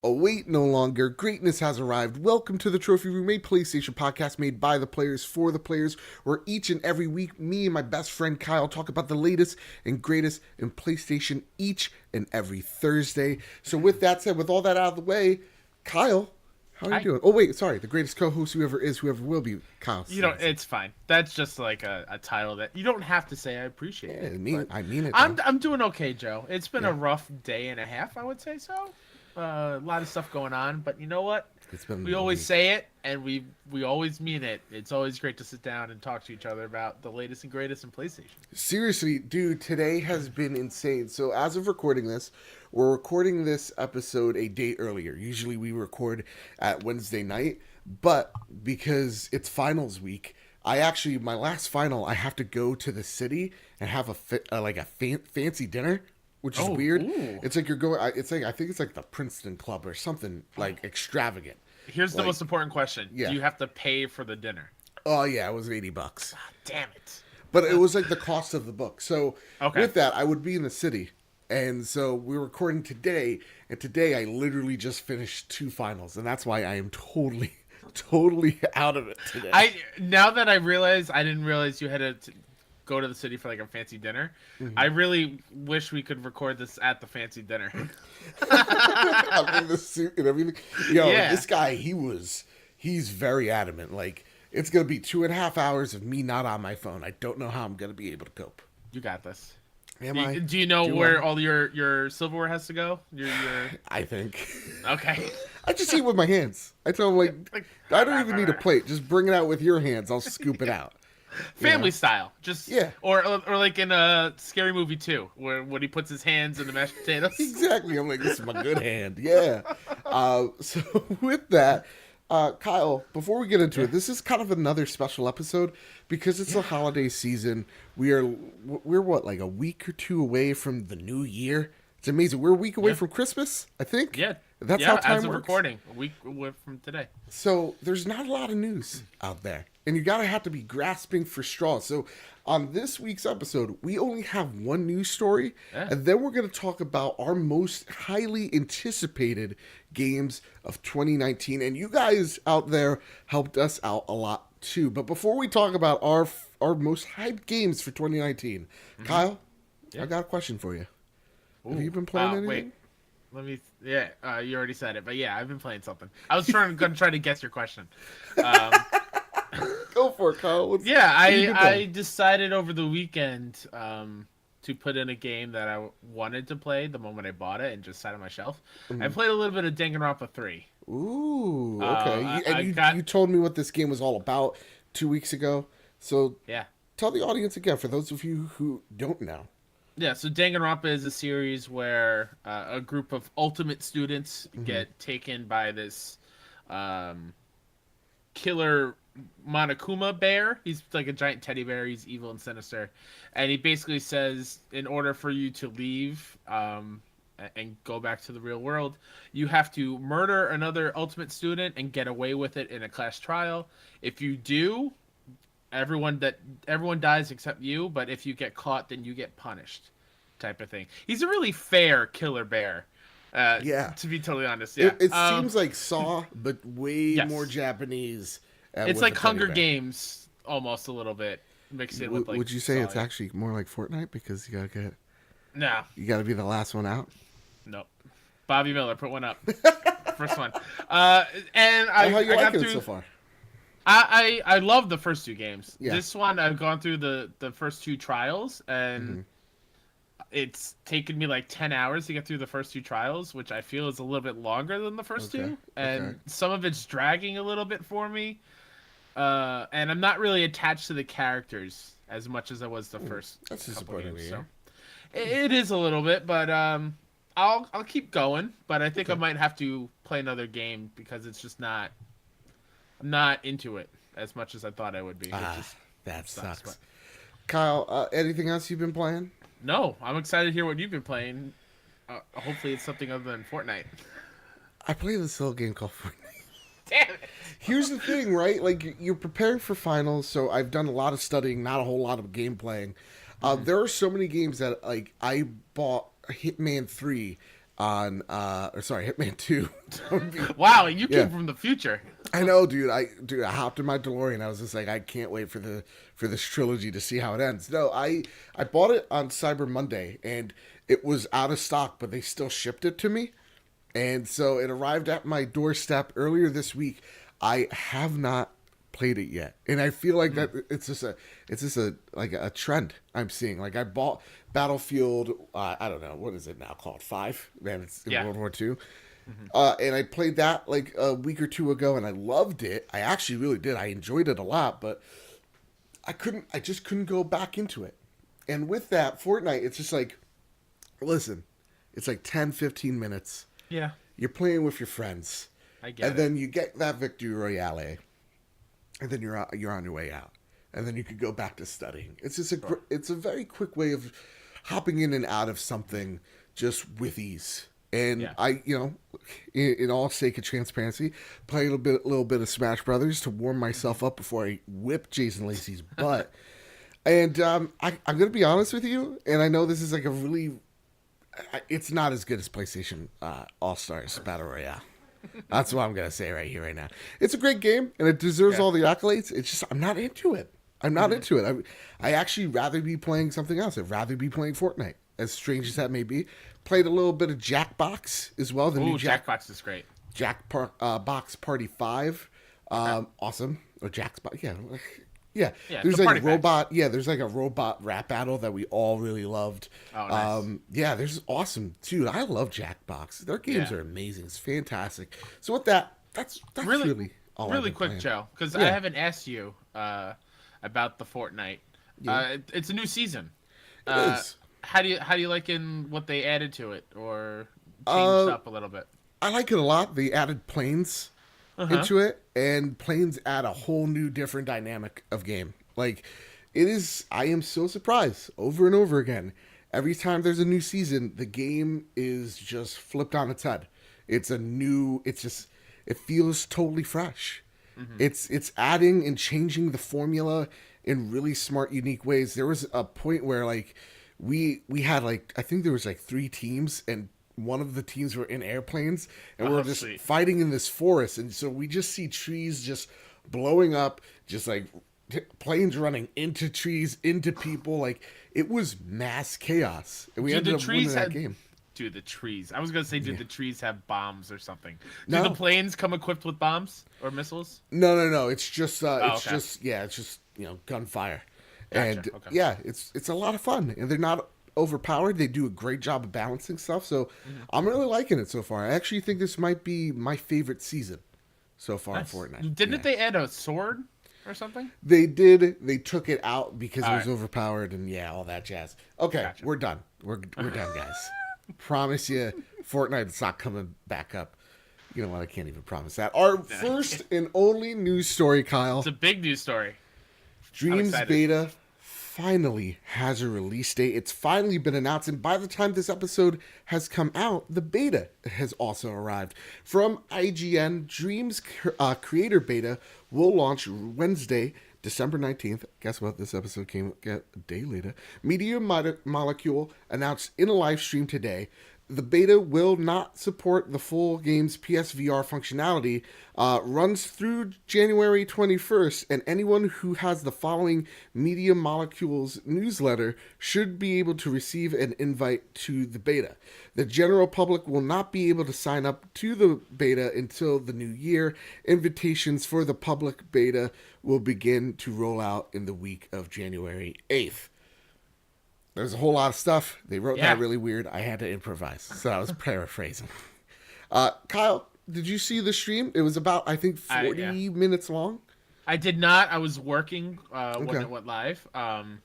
Await no longer. Greatness has arrived. Welcome to the Trophy Room, a PlayStation podcast made by the players for the players, where each and every week, me and my best friend Kyle talk about the latest and greatest in PlayStation each and every Thursday. So with that said, with all that out of the way, Kyle, how are you doing? Oh, wait, sorry. The greatest co-host, whoever is, whoever will be, Kyle. It's fine. That's just like a title that you don't have to say. I appreciate it. I mean it. I'm doing okay, Joe. It's been a rough day and a half, I would say so. A lot of stuff going on, but you know what? We always say it, and we always mean it. It's always great to sit down and talk to each other about the latest and greatest in PlayStation. Seriously, dude, today has been insane. So as of recording this, we're recording this episode a day earlier. Usually we record at Wednesday night, but because it's finals week, my last final, I have to go to the city and have a fancy dinner. Which is weird. Ooh. It's like you're going. It's like I think it's like the Princeton Club or something like extravagant. Here's the most important question: yeah. Do you have to pay for the dinner? Oh yeah, it was $80. God damn it! But it was like the cost of the book. So okay. With that, I would be in the city, and so we're recording today. And today, I literally just finished 2 finals, and that's why I am totally out of it today. Now that I realize, I didn't realize you had to go to the city for like a fancy dinner. Mm-hmm. I really wish we could record this at the fancy dinner. I'm in the suit and everything. This guy, he's very adamant. Like, it's going to be 2.5 hours of me not on my phone. I don't know how I'm going to be able to cope. You got this. Do you know where all your silverware has to go? I think. Okay. I just eat it with my hands. I tell him, like I don't even need a plate. Just bring it out with your hands. I'll scoop it out. Family style, or like in a Scary Movie 2, where when he puts his hands in the mashed potatoes. Exactly, I'm like, this is my good hand. Yeah. So with that, Kyle, before we get into it, this is kind of another special episode because it's the holiday season. We're what, like a week or 2 away from the new year. It's amazing. We're a week away from Christmas, I think. Yeah. That's how time as of works. Recording, a week from today. So there's not a lot of news out there. And you gotta have to be grasping for straws. So on this week's episode, we only have one news story. Yeah. And then we're going to talk about our most highly anticipated games of 2019. And you guys out there helped us out a lot too. But before we talk about our most hyped games for 2019, Kyle, I got a question for you. Ooh. Have you been playing anything? Wait. Let me. Yeah, you already said it, but yeah, I've been playing something. I was going to try to guess your question. Go for it, Kyle. I decided over the weekend to put in a game that I wanted to play the moment I bought it and just sat on my shelf. I played a little bit of Danganronpa 3. Ooh, okay. You told me what this game was all about 2 weeks ago. So yeah, tell the audience again for those of you who don't know. Yeah, so Danganronpa is a series where a group of ultimate students get taken by this killer Monokuma bear. He's like a giant teddy bear. He's evil and sinister. And he basically says, in order for you to leave and go back to the real world, you have to murder another ultimate student and get away with it in a class trial. If you do, everyone dies except you, but if you get caught, then you get punished, type of thing. He's a really fair killer bear. To be totally honest. Yeah, it seems like Saw, but way more Japanese. It's like Hunger Games, almost a little bit mixed in with like. Would you say it's actually more like Fortnite because you gotta you gotta be the last one out? Nope. Bobby Miller, put one up. First one. And how you got liking through it so far? I love the first 2 games. Yeah. This one, I've gone through the first 2 trials, and it's taken me like 10 hours to get through the first 2 trials, which I feel is a little bit longer than the first 2. And some of it's dragging a little bit for me. And I'm not really attached to the characters as much as I was the first That's couple games. So it is a little bit, but I'll keep going. But I think I might have to play another game because it's just I'm not into it as much as I thought I would be. That sucks. But... Kyle, anything else you've been playing? No, I'm excited to hear what you've been playing. Hopefully it's something other than Fortnite. I play this little game called Fortnite. Damn it! Here's the thing, right? Like, you're preparing for finals, so I've done a lot of studying, not a whole lot of game playing. There are so many games that, like, I bought Hitman 3 on Hitman 2. Wow, you Yeah. came from the future. I know, dude. I hopped in my DeLorean. I was just like, I can't wait for this trilogy to see how it ends. No, I bought it on Cyber Monday and it was out of stock, but they still shipped it to me. And so it arrived at my doorstep earlier this week. I have not played it yet, and I feel like that it's just a like a trend I'm seeing. Like I bought Battlefield, I don't know what is it now called, 5? Man, it's in World War II. And I played that like a week or two ago, and I loved it. I actually really did. I enjoyed it a lot, but I just couldn't go back into it. And with that, Fortnite, it's just like, listen, it's like 10, 15 minutes. Yeah, You're playing with your friends. I get it. And then you get that victory royale, and then you're on your way out, and then you could go back to studying. It's just it's a very quick way of hopping in and out of something just with ease. And I, in all sake of transparency, play a little bit of Smash Brothers to warm myself up before I whip Jason Lacey's butt. And I'm gonna be honest with you, and I know this is like a really, it's not as good as PlayStation All Stars Battle Royale. That's what I'm going to say right here, right now. It's a great game, and it deserves all the accolades. It's just, I'm not into it. I'm not into it. I actually rather be playing something else. I'd rather be playing Fortnite, as strange as that may be. Played a little bit of Jackbox as well. Ooh, Jackbox is great. Box Party 5. Awesome. Or Jackbox, yeah. Yeah, Yeah, there's the like a party robot. Packs. Yeah, there's like a robot rap battle that we all really loved. Oh, nice. Yeah, there's awesome, dude. I love Jackbox. Their games are amazing. It's fantastic. So with that, that's really all. Really quick, Joe, because I haven't asked you about the Fortnite. Yeah. It's a new season. It is. How do you like in what they added to it or changed up a little bit? I like it a lot. They added planes into it, and planes add a whole new different dynamic of game. Like it is, I am so surprised over and over again. Every time there's a new season, the game is just flipped on its head. It feels totally fresh. It's adding and changing the formula in really smart, unique ways. There was a point where like we had like, I think there was like 3 teams, and one of the teams were in airplanes, and we were just fighting in this forest, and so we just see trees just blowing up, just like planes running into trees, into people. Like it was mass chaos, and we ended up winning that game. Dude, the trees. I was gonna say, the trees have bombs or something? Do the planes come equipped with bombs or missiles? No. It's just gunfire, and it's a lot of fun, and they're not overpowered. They do a great job of balancing stuff, so I'm really liking it so far. I actually think this might be my favorite season so far in Fortnite. Didn't they add a sword or something? They did. They took it out because it was overpowered and all that jazz. Okay, gotcha. We're done. We're done, guys. Promise you, Fortnite is not coming back up. You know what? I can't even promise that. Our first and only news story, Kyle. It's a big news story. Dreams Beta finally has a release date. It's finally been announced, and by the time this episode has come out, the beta has also arrived. From IGN, Dreams Creator Beta will launch Wednesday, December 19th. Guess what? This episode came a day later. Media Molecule announced in a live stream today. The beta will not support the full game's PSVR functionality, runs through January 21st, and anyone who has the following Media Molecules newsletter should be able to receive an invite to the beta. The general public will not be able to sign up to the beta until the new year. Invitations for the public beta will begin to roll out in the week of January 8th. There's a whole lot of stuff. They wrote that really weird. I had to improvise. So I was paraphrasing. Kyle, did you see the stream? It was about, I think, 40 minutes long. I did not. I was working when it went live. I'm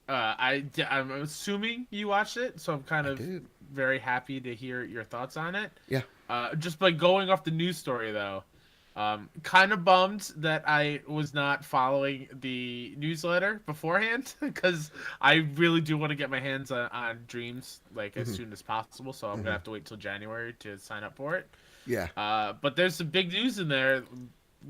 assuming you watched it, so I'm kind of very happy to hear your thoughts on it. Yeah. Just by going off the news story, though. Kind of bummed that I was not following the newsletter beforehand, because I really do want to get my hands on Dreams as soon as possible. So I'm gonna have to wait till January to sign up for it. Yeah. But there's some big news in there.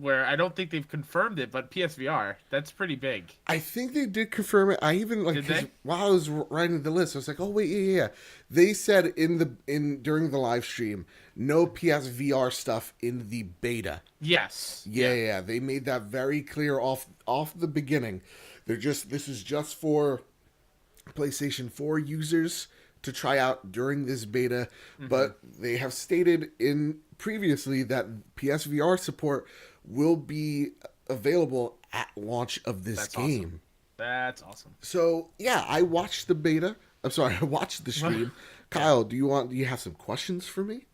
where I don't think they've confirmed it, but PSVR, that's pretty big. I think they did confirm it. I even like, Did they? while I was writing the list, I was like, oh wait, yeah. They said during the live stream, no PSVR stuff in the beta. Yes. Yeah. They made that very clear off the beginning. This is just for PlayStation 4 users to try out during this beta, but they have stated in previously that PSVR support will be available at launch of this game. Awesome. That's awesome. So yeah, I watched the beta. I'm sorry, I watched the stream. Kyle, do you have some questions for me?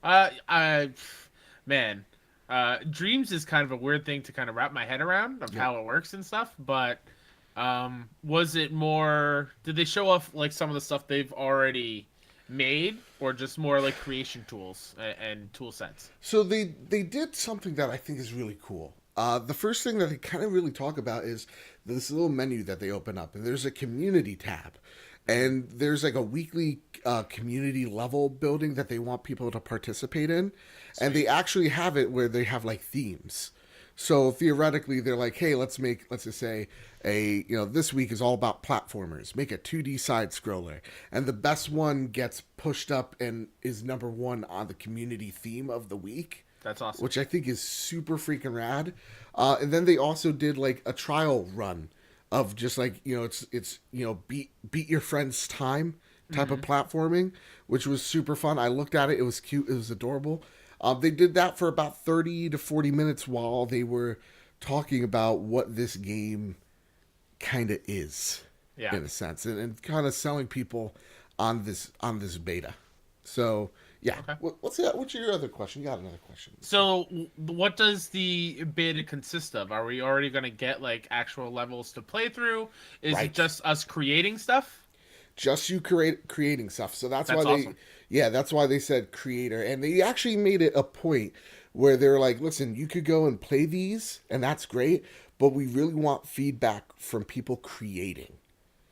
Man, Dreams is kind of a weird thing to kind of wrap my head around of how it works and stuff, but was it more, did they show off like some of the stuff they've already made, or just more like creation tools and tool sets? So they did something that I think is really cool. The first thing that they kind of really talk about is this little menu that they open up, and there's a community tab, and there's like a weekly community level building that they want people to participate in. Sweet. And they actually have it where they have like themes. So theoretically, they're like, hey, let's just say this week is all about platformers. Make a 2D side scroller. And the best one gets pushed up and is number one on the community theme of the week. That's awesome. Which I think is super freaking rad. And then they also did like a trial run of just like, it's beat your friend's time type of platforming, which was super fun. I looked at it. It was cute. It was adorable. They did that for about 30 to 40 minutes while they were talking about what this game kind of is, in a sense, and kind of selling people on this beta. So, yeah. Okay. What's your other question? You got another question. So, what does the beta consist of? Are we already going to get, like, actual levels to play through? Is it just us creating stuff? Just you creating stuff. So that's why awesome. That's why they said creator. And they actually made it a point where they're like, listen, you could go and play these, and that's great, but we really want feedback from people creating.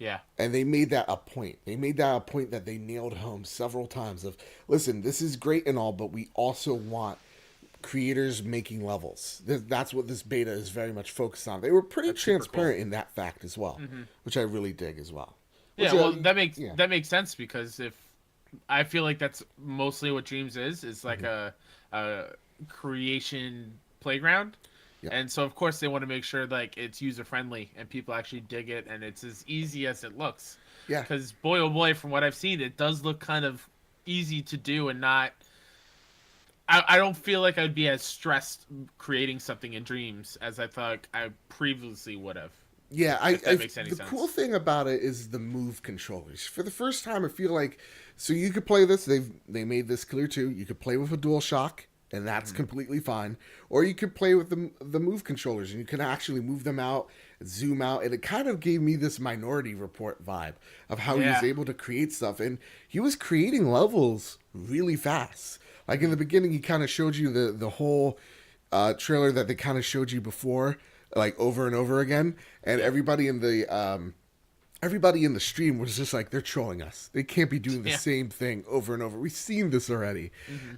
Yeah. And they made that a point. They made that a point that they nailed home several times of, listen, this is great and all, but we also want creators making levels. That's what this beta is very much focused on. They were pretty transparent in that fact as well, which I really dig as well. Yeah, well, that makes sense, because if I feel like that's mostly what Dreams is like a creation playground. Yeah. And so of course they want to make sure like it's user friendly and people actually dig it and it's as easy as it looks. Yeah. Because boy oh boy, from what I've seen, it does look kind of easy to do and not. I don't feel like I'd be as stressed creating something in Dreams as I thought I previously would have. Yeah, that makes any sense. Cool thing about it is the move controllers. For the first time, I feel like, so you could play this. They made this clear too. You could play with a DualShock, and that's completely fine. Or you could play with the move controllers, and you can actually move them out, zoom out, and it kind of gave me this Minority Report vibe of how he was able to create stuff, and he was creating levels really fast. Like in the beginning, he kind of showed you the whole trailer that they kind of showed you before, like over and over again, and everybody in the stream was just like, they're trolling us. They can't be doing the same thing over and over. We've seen this already.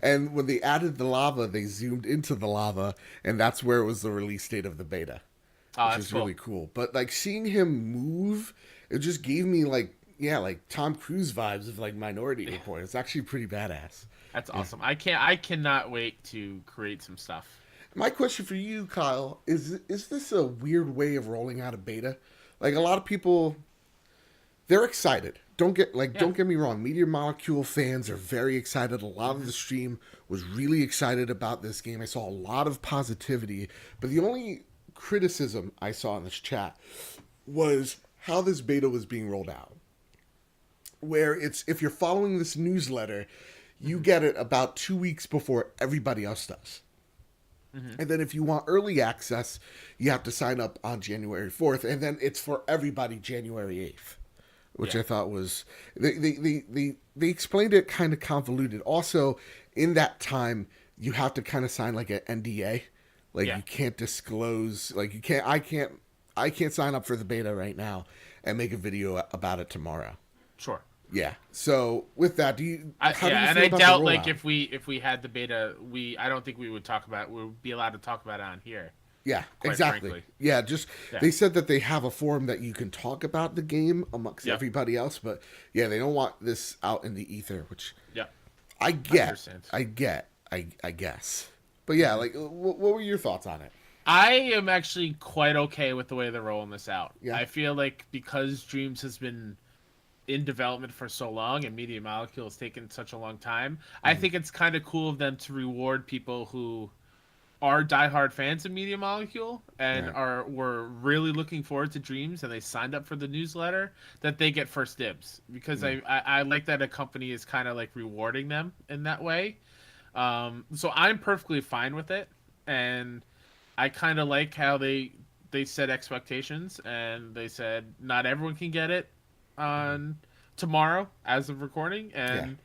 And when they added the lava, they zoomed into the lava, and that's where it was the release date of the beta, which is really cool. But like seeing him move, it just gave me like Tom Cruise vibes of like Minority Report. It's actually pretty badass. That's awesome. I cannot wait to create some stuff. My question for you, Kyle, is this a weird way of rolling out a beta? Like a lot of people, they're excited. Don't get me wrong. Meteor Molecule fans are very excited. A lot of the stream was really excited about this game. I saw a lot of positivity, but the only criticism I saw in this chat was how this beta was being rolled out. Where if you're following this newsletter, you get it about 2 weeks before everybody else does. And then if you want early access, you have to sign up on January 4th, and then it's for everybody January 8th, which I thought was they explained it kind of convoluted. Also, in that time, you have to kind of sign like an NDA, like you can't disclose, like I can't sign up for the beta right now and make a video about it tomorrow. Sure. Yeah. So with that, how do you I feel about doubt the like rollout? if we had the beta, I don't think we would be allowed to talk about it on here. Yeah, Quite exactly. frankly. Yeah, just Yeah. they said that they have a forum that you can talk about the game amongst Yep. everybody else, but yeah, they don't want this out in the ether, which Yep. I I get. understand. I guess. But yeah, like what were your thoughts on it? I am actually quite okay with the way they're rolling this out. Yeah. I feel like because Dreams has been in development for so long and Media Molecule has taken such a long time, I think it's kind of cool of them to reward people who are diehard fans of Media Molecule and Right. were really looking forward to Dreams and they signed up for the newsletter, that they get first dibs, because I like that a company is kind of like rewarding them in that way. So I'm perfectly fine with it, and I kind of like how they set expectations and they said not everyone can get it on tomorrow as of recording, Yeah. and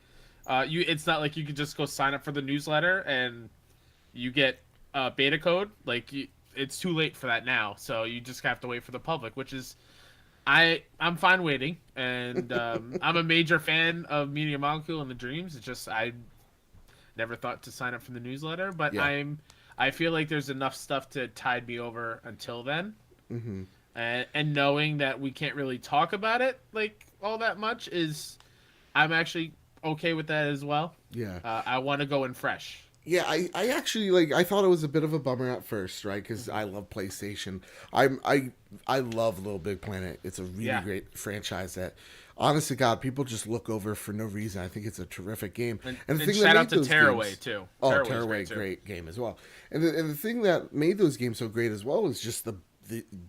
it's not like you can just go sign up for the newsletter and you get beta code. Like it's too late for that now, so you just have to wait for the public, which is I'm fine waiting, and I'm a major fan of Media Molecule and the Dreams. It's just I never thought to sign up for the newsletter, but Yeah. I feel like there's enough stuff to tide me over until then, Mm-hmm. and knowing that we can't really talk about it like all that much is I'm actually okay with that as well. Yeah. I want to go in fresh. Yeah, I actually I thought it was a bit of a bummer at first, right? Because I love PlayStation. I love Little Big Planet. It's a really Yeah. great franchise that, honest to God, people just look over for no reason. I think it's a terrific game. And the thing shout that out made to those Tearaway games, too. oh, Tearaway's Tearaway, too. great game as well. And the thing that made those games so great as well is just the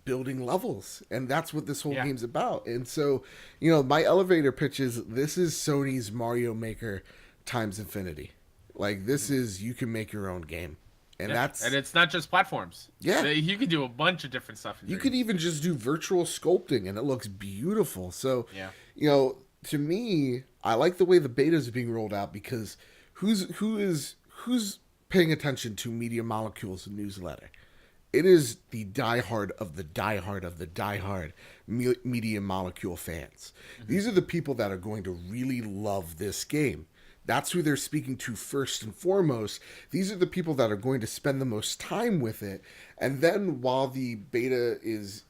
building levels, and that's what this whole Yeah. game's about. And so, my elevator pitch is this is Sony's Mario Maker times infinity. Like this is you can make your own game, and Yeah. that's And it's not just platforms. Yeah. You can do a bunch of different stuff. In you Dreams. could even just do virtual sculpting, and it looks beautiful. So Yeah. to me, I like the way the betas are being rolled out because who's paying attention to Media Molecule's newsletter? It is the diehard of the diehard of the diehard Media Molecule fans. These are the people that are going to really love this game. That's who they're speaking to first and foremost. These are the people that are going to spend the most time with it. And then while the beta is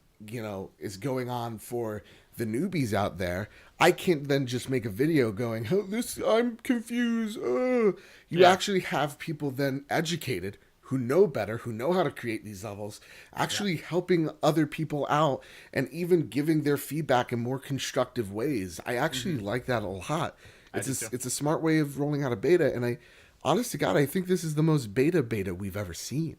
going on for the newbies out there, I can't then just make a video going, "Oh, I'm confused." You Yeah. actually have people then educated who know better, who know how to create these levels, actually helping other people out and even giving their feedback in more constructive ways. I actually like that a lot. do too. It's a smart way of rolling out a beta, and honest to God, I think this is the most beta we've ever seen.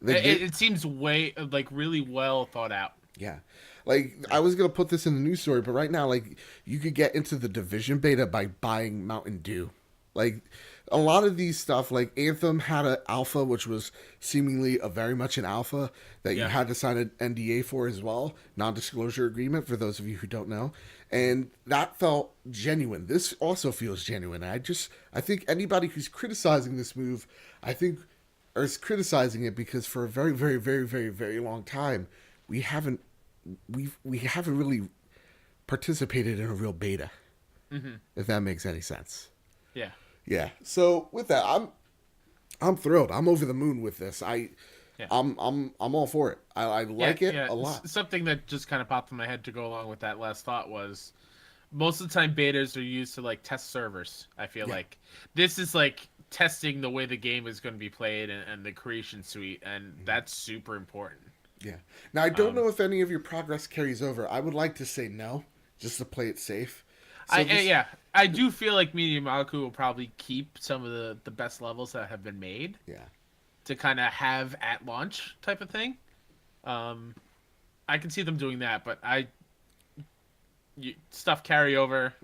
Like, It seems way like really well thought out. yeah. Like, I was going to put this in the news story, but right now, like, you could get into the Division beta by buying Mountain Dew. Like, a lot of these stuff, like Anthem had an alpha, which was seemingly very much an alpha that you Yeah. had to sign an NDA for as well, non-disclosure agreement, for those of you who don't know. And that felt genuine. This also feels genuine. I think anybody who's criticizing this move, is criticizing it because for a very, very, very, very, very long time, we haven't really participated in a real beta. If that makes any sense. Yeah. Yeah. So with that, I'm thrilled. I'm over the moon with this. Yeah. I'm all for it. I like it a lot. Something that just kind of popped in my head to go along with that last thought was most of the time betas are used to like test servers. I feel like this is like testing the way the game is going to be played and the creation suite, and that's super important. Yeah. Now I don't know if any of your progress carries over. I would like to say no, just to play it safe. So I do feel like Media Molecule will probably keep some of the best levels that have been made Yeah. to kind of have at launch type of thing. I can see them doing that, but stuff carry over.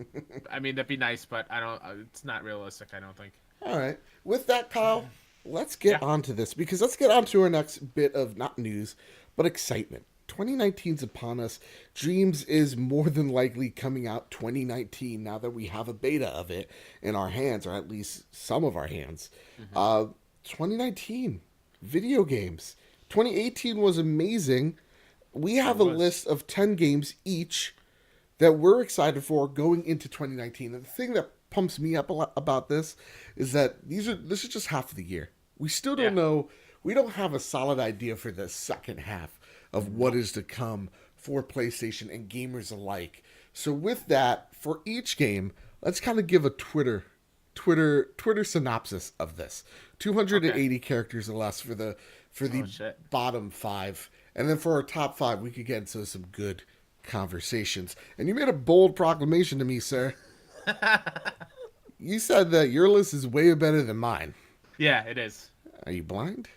I mean, that'd be nice, but I don't. It's not realistic. I don't think. All right. With that, Kyle, let's get on to this because let's get on to our next bit of not news, but excitement. 2019's upon us. Dreams is more than likely coming out 2019 now that we have a beta of it in our hands, or at least some of our hands. 2019, video games. 2018 was amazing. We have a list of 10 games each that we're excited for going into 2019. And the thing that pumps me up a lot about this is that this is just half of the year. We still don't Yeah. know. We don't have a solid idea for the second half of what is to come for PlayStation and gamers alike. So with that, for each game, let's kind of give a Twitter synopsis of this. 280 characters or less for the bottom 5. And then for our top 5, we could get into some good conversations. And you made a bold proclamation to me, sir. You said that your list is way better than mine. Yeah, it is. Are you blind?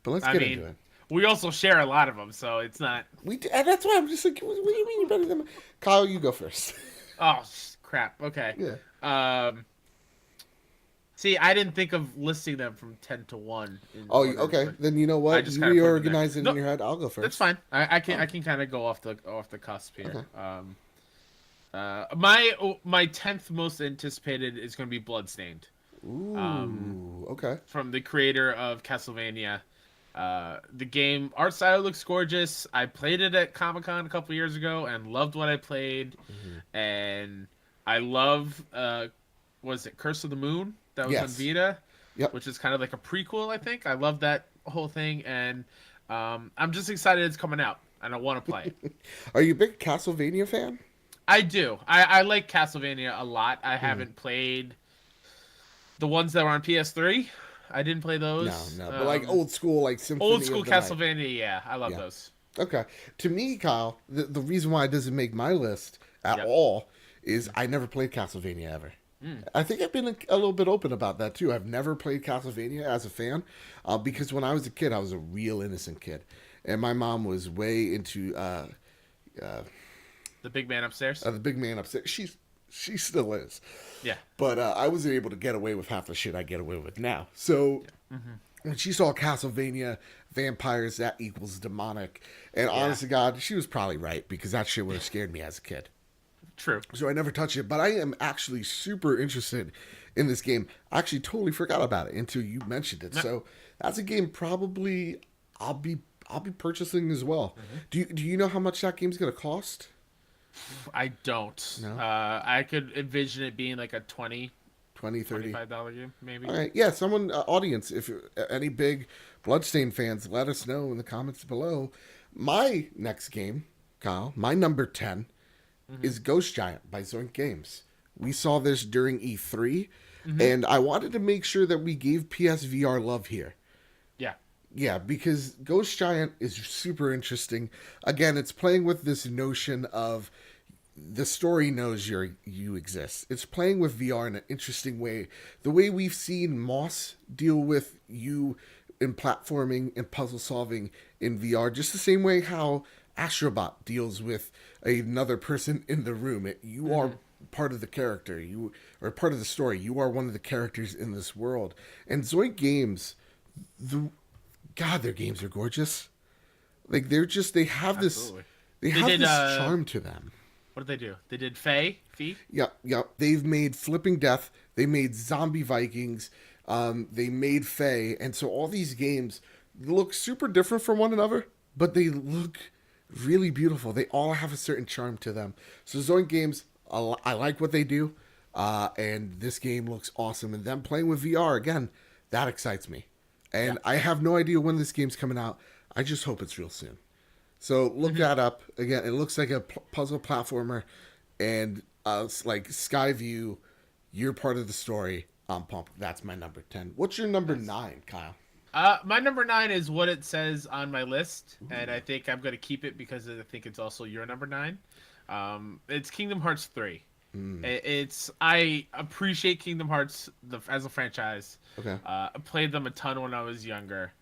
But let's get into it. We also share a lot of them, so it's not. And that's why I'm just like, what do you mean you're better than me? Kyle, you go first. Oh crap! Okay. Yeah. See, I didn't think of listing them from 10 to 1. Oh, okay. Then you know what? You reorganize it in your head. I'll go first. That's fine. I can kind of go off the cusp here. Okay. My 10th most anticipated is going to be Bloodstained. Ooh. Okay. From the creator of Castlevania. The game art style looks gorgeous. I played it at Comic-Con a couple years ago and loved what I played. Mm-hmm. And I love was it Curse of the Moon? That was on Vita, which is kind of like a prequel, I think. I love that whole thing, and I'm just excited it's coming out, and I want to play it. Are you a big Castlevania fan? I do. I like Castlevania a lot. I haven't played the ones that were on PS3. I didn't play those. No. But like old school, like Symphony old school of the Castlevania, Night. yeah. I love those. Okay. To me, Kyle, the reason why it doesn't make my list at all is I never played Castlevania ever. I think I've been a little bit open about that too. I've never played Castlevania as a fan because when I was a kid, I was a real innocent kid, and my mom was way into the big man upstairs. The big man upstairs. She still is. Yeah. But I wasn't able to get away with half the shit I get away with now. So when she saw Castlevania, vampires, that equals demonic, and honest to God, she was probably right because that shit would have scared me as a kid. True. So I never touched it, but I am actually super interested in this game. I actually totally forgot about it until you mentioned it. So that's a game probably I'll be purchasing as well. Do you know how much that game's gonna cost? I don't. No? I could envision it being like a $20, $30 $25 game, maybe. All right, yeah. Someone, audience, if any big Bloodstained fans, let us know in the comments below. My next game, Kyle, my number 10. Is Ghost Giant by Zoink Games. We saw this during E3, and I wanted to make sure that we gave PSVR love here. Yeah. Yeah, because Ghost Giant is super interesting. Again, it's playing with this notion of the story knows you exist. It's playing with VR in an interesting way. The way we've seen Moss deal with you in platforming and puzzle solving in VR, just the same way how Astrobot deals with another person in the room. You are part of the character. You are part of the story. You are one of the characters in this world. And Zoink Games, their games are gorgeous. Like they have this charm to them. What did they do? They did Fee? Yeah. They've made Flipping Death. They made Zombie Vikings. They made Fey. And so all these games look super different from one another, but they look really beautiful. They all have a certain charm to them. So Zoink Games, I like what they do, and this game looks awesome. And them playing with VR again, that excites me. And I have no idea when this game's coming out. I just hope it's real soon. So look that up again. It looks like a puzzle platformer, and like Skyview. You're part of the story. I'm pumped. That's my number 10. What's your number 9, Kyle? My number 9 is what it says on my list, and I think I'm going to keep it because I think it's also your number 9. It's Kingdom Hearts 3. I appreciate Kingdom Hearts as a franchise. Okay. I played them a ton when I was younger,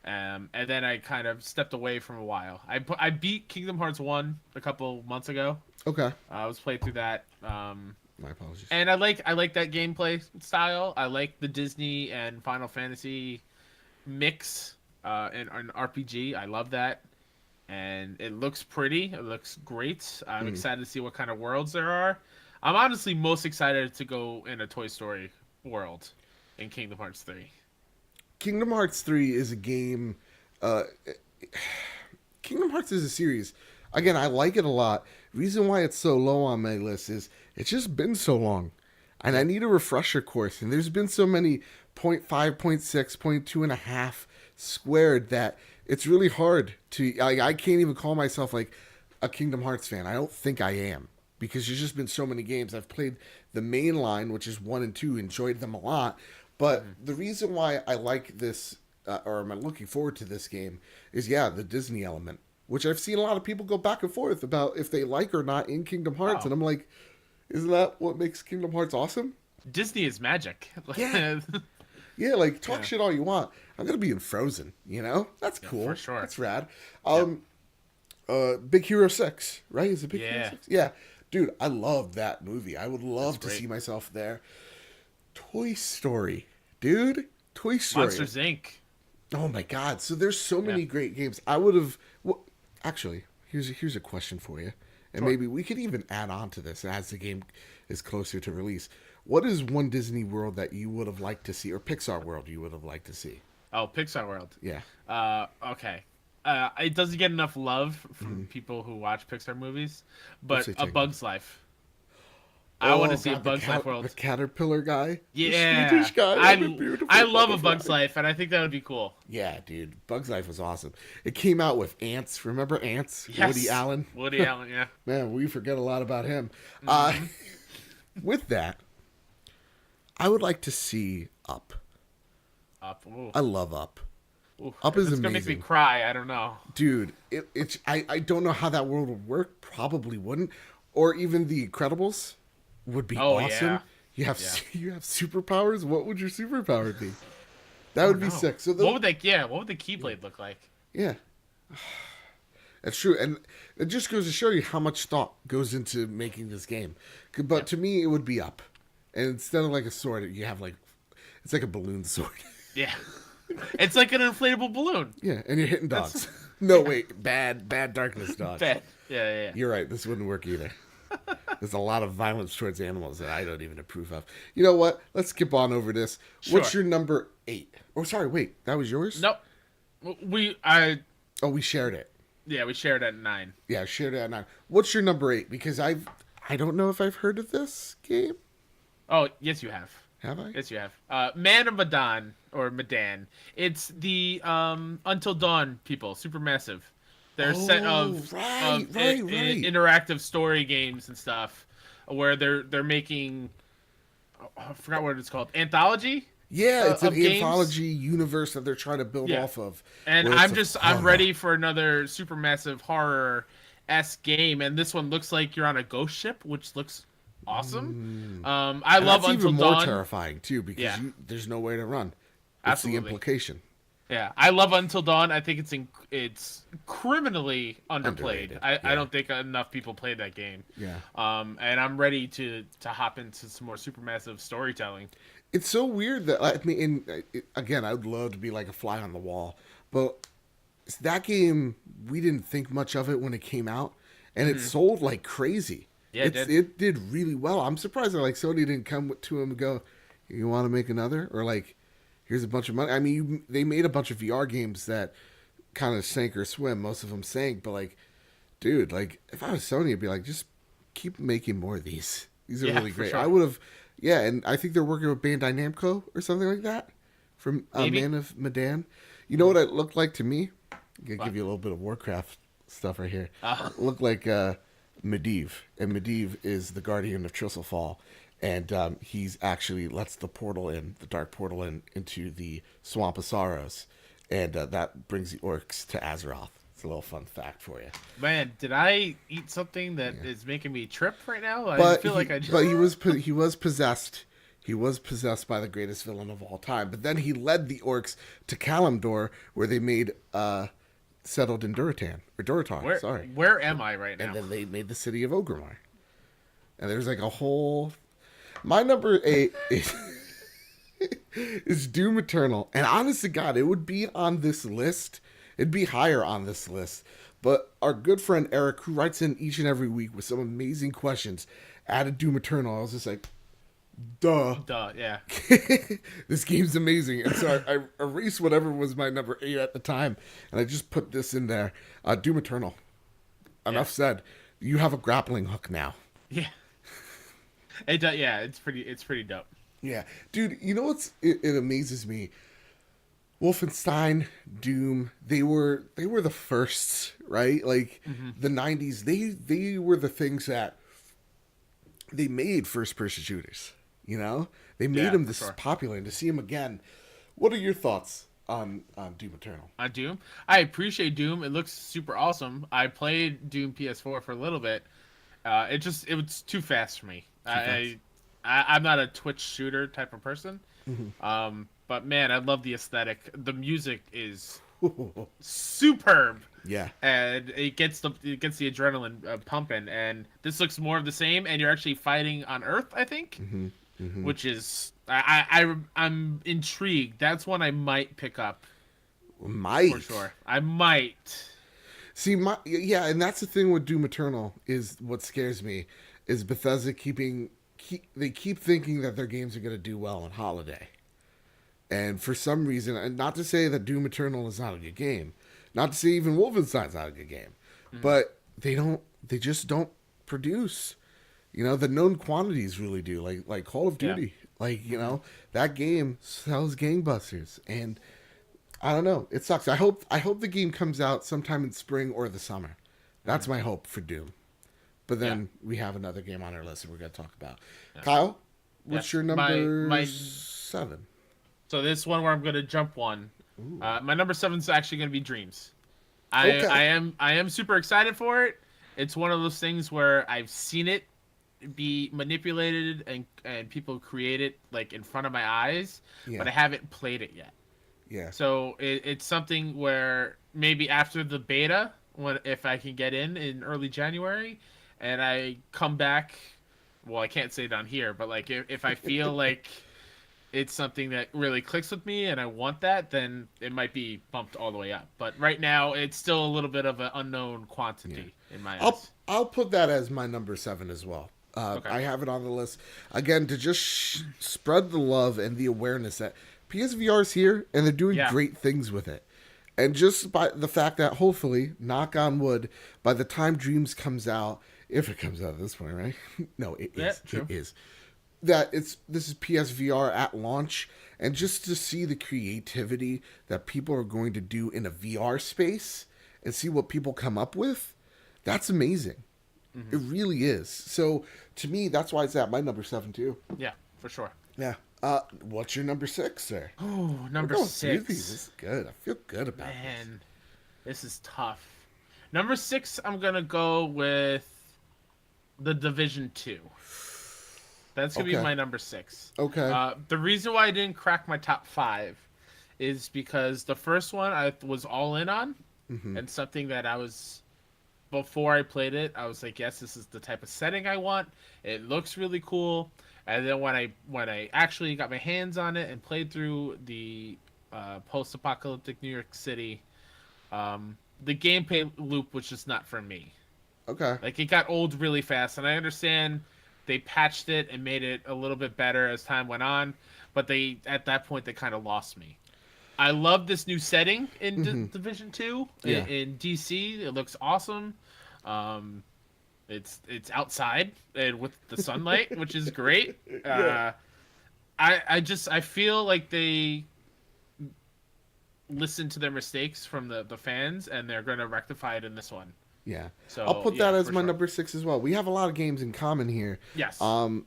and then I kind of stepped away from a while. I beat Kingdom Hearts 1 a couple months ago. Okay. I was played through that. My apologies. And I like that gameplay style. I like the Disney and Final Fantasy mix in an RPG. I love that, and it looks pretty. It looks great. I'm excited to see what kind of worlds there are. I'm honestly most excited to go in a Toy Story world in Kingdom Hearts 3. Kingdom Hearts 3 is a game. Kingdom Hearts is a series Again, I like it a lot. Reason why it's so low on my list is it's just been so long. And I need a refresher course. And there's been so many 0.5, 0.6, 0.2.5 squared that it's really hard to... I can't even call myself like a Kingdom Hearts fan. I don't think I am. Because there's just been so many games. I've played the main line, which is 1 and 2, enjoyed them a lot. But the reason why I like this, or am I looking forward to this game, is, the Disney element. Which I've seen a lot of people go back and forth about if they like or not in Kingdom Hearts. And I'm like, isn't that what makes Kingdom Hearts awesome? Disney is magic. Yeah. Yeah, like, talk shit all you want. I'm going to be in Frozen, you know? That's cool. For sure. That's rad. Big Hero 6, right? Is it Big Hero 6? Yeah. Dude, I love that movie. I would love to see myself there. Toy Story. Dude, Toy Story. Monsters, Inc. Oh, my God. So there's so many great games. I would have... Well, actually, here's a question for you. And maybe we could even add on to this as the game is closer to release. What is one Disney World that you would have liked to see, or Pixar World you would have liked to see? Oh, Pixar World. Yeah. Okay. It doesn't get enough love from people who watch Pixar movies, but A Bug's Life. I want to see A Bug's Life World. The caterpillar guy? Yeah. The Swedish guy. I love A Bug's Life, and I think that would be cool. Yeah, dude. Bug's Life was awesome. It came out with Ants. Remember Ants? Yes. Woody Allen? Woody Allen, yeah. Man, we forget a lot about him. With that, I would like to see Up. Up. Ooh. I love Up. Ooh. Up is amazing. It's going to make me cry. I don't know. Dude, I don't know how that world would work. Probably wouldn't. Or even The Incredibles would be awesome. Yeah. You have superpowers. What would your superpower be? That would be sick. So what would the Keyblade look like? Yeah. That's true. And it just goes to show you how much thought goes into making this game. But to me, it would be Up. And instead of like a sword, you have it's like a balloon sword. Yeah. It's like an inflatable balloon. Yeah, and you're hitting dogs. No, wait. Bad darkness dogs. Bad. Yeah. You're right. This wouldn't work either. There's a lot of violence towards animals that I don't even approve of. You know what? Let's skip on over this. Sure. What's your number 8? Oh, sorry. Wait. That was yours? Nope. We shared it. Yeah, we shared at 9. Yeah, shared it at 9. What's your number 8? Because I don't know if I've heard of this game. Oh, yes, you have. Have I? Yes, you have. Man of Medan, or Medan. It's the Until Dawn people, Supermassive. They're a set of interactive story games and stuff, where they're making. I forgot what it's called. Anthology. Yeah, it's an anthology universe that they're trying to build off of. And I'm ready for another Supermassive horror-esque game, and this one looks like you're on a ghost ship, which looks awesome. I love Until Dawn. That's even more terrifying too, because there's nowhere to run. That's the implication. Yeah, I love Until Dawn. I think it's criminally underplayed. I don't think enough people play that game. Yeah. And I'm ready to hop into some more Supermassive storytelling. It's so weird that again, I would love to be like a fly on the wall, but that game, we didn't think much of it when it came out, and it sold like crazy. Yeah, it did really well. I'm surprised that Sony didn't come to him and go, "You want to make another?" Or here's a bunch of money. I mean, they made a bunch of VR games that kind of sank or swim. Most of them sank, but dude, if I was Sony, I'd be like, just keep making more of these. These are really great. Sure. I would have, and I think they're working with Bandai Namco or something like that from Man of Medan. You know what it looked like to me? I'm gonna give you a little bit of Warcraft stuff right here. It looked like Medivh, and Medivh is the guardian of Tristlefall. And he's actually lets the dark portal into the Swamp of Sorrows. And that brings the orcs to Azeroth. It's a little fun fact for you. Man, did I eat something that is making me trip right now? But he was possessed. He was possessed by the greatest villain of all time. But then he led the orcs to Kalimdor, where they made settled in Durotan. Or Durotar, Where am I right now? And then they made the city of Orgrimmar. And there's a whole... My number 8 is Doom Eternal. And honest to God, it would be on this list. It'd be higher on this list. But our good friend Eric, who writes in each and every week with some amazing questions, added Doom Eternal. I was just like, duh. Duh, yeah. This game's amazing. And so I erased whatever was my number 8 at the time. And I just put this in there. Doom Eternal. enough said. You have a grappling hook now. Yeah. It does. Yeah, it's pretty dope. Yeah, dude. You know it amazes me. Wolfenstein, Doom, they were the firsts, right? Like the '90s, they were the things that they made first person shooters. You know, they made them this popular, and to see them again. What are your thoughts on Doom Eternal? On Doom, I appreciate Doom. It looks super awesome. I played Doom PS4 for a little bit. It was too fast for me. I'm not a Twitch shooter type of person. But man, I love the aesthetic. The music is superb. Yeah, and it gets the adrenaline pumping. And this looks more of the same. And you're actually fighting on Earth, I think, which is I'm intrigued. That's one I might pick up. For sure, I might. See, and that's the thing with Doom Eternal is what scares me is Bethesda they keep thinking that their games are going to do well on holiday. And for some reason, and not to say that Doom Eternal is not a good game, not to say even Wolfenstein's not a good game, but they just don't produce. You know, the known quantities really do, like Call of Duty. Yeah. Like, you know, that game sells gangbusters, and I don't know, it sucks. I hope the game comes out sometime in spring or the summer. That's my hope for Doom. But then we have another game on our list that we're going to talk about. Yeah. Kyle, what's your number 7? So this one where I'm going to jump one. My number 7 is actually going to be Dreams. I am super excited for it. It's one of those things where I've seen it be manipulated and people create it like in front of my eyes, but I haven't played it yet. Yeah. So it's something where maybe after the beta, if I can get in early January, and I come back, well, I can't say it on here, but like if I feel like it's something that really clicks with me and I want that, then it might be bumped all the way up. But right now, it's still a little bit of an unknown quantity in my eyes. I'll put that as my number 7 as well. Okay. I have it on the list again to just spread the love and the awareness that PSVR is here and they're doing great things with it. And just by the fact that hopefully, knock on wood, by the time Dreams comes out, if it comes out at this point, right? No, it is. True. It is. This is PSVR at launch, and just to see the creativity that people are going to do in a VR space and see what people come up with, that's amazing. It really is. So to me, that's why it's at my number 7 too. Yeah, for sure. Yeah. What's your number 6, sir? Oh, number 6. This is good. I feel good about this. Man, this is tough. Number 6, I'm gonna go with The Division 2. That's going to be my number 6. Okay. The reason why I didn't crack my top 5 is because the first one I was all in on, and something that I was, before I played it, I was like, yes, this is the type of setting I want. It looks really cool. And then when I actually got my hands on it and played through the post-apocalyptic New York City, the gameplay loop was just not for me. Okay. Like, it got old really fast, and I understand they patched it and made it a little bit better as time went on, but at that point they kind of lost me. I love this new setting in Division 2 in DC. It looks awesome. It's outside and with the sunlight, which is great. I feel like they listened to their mistakes from the fans, and they're going to rectify it in this one. Yeah. So I'll put that as my number 6 as well. We have a lot of games in common here. Yes.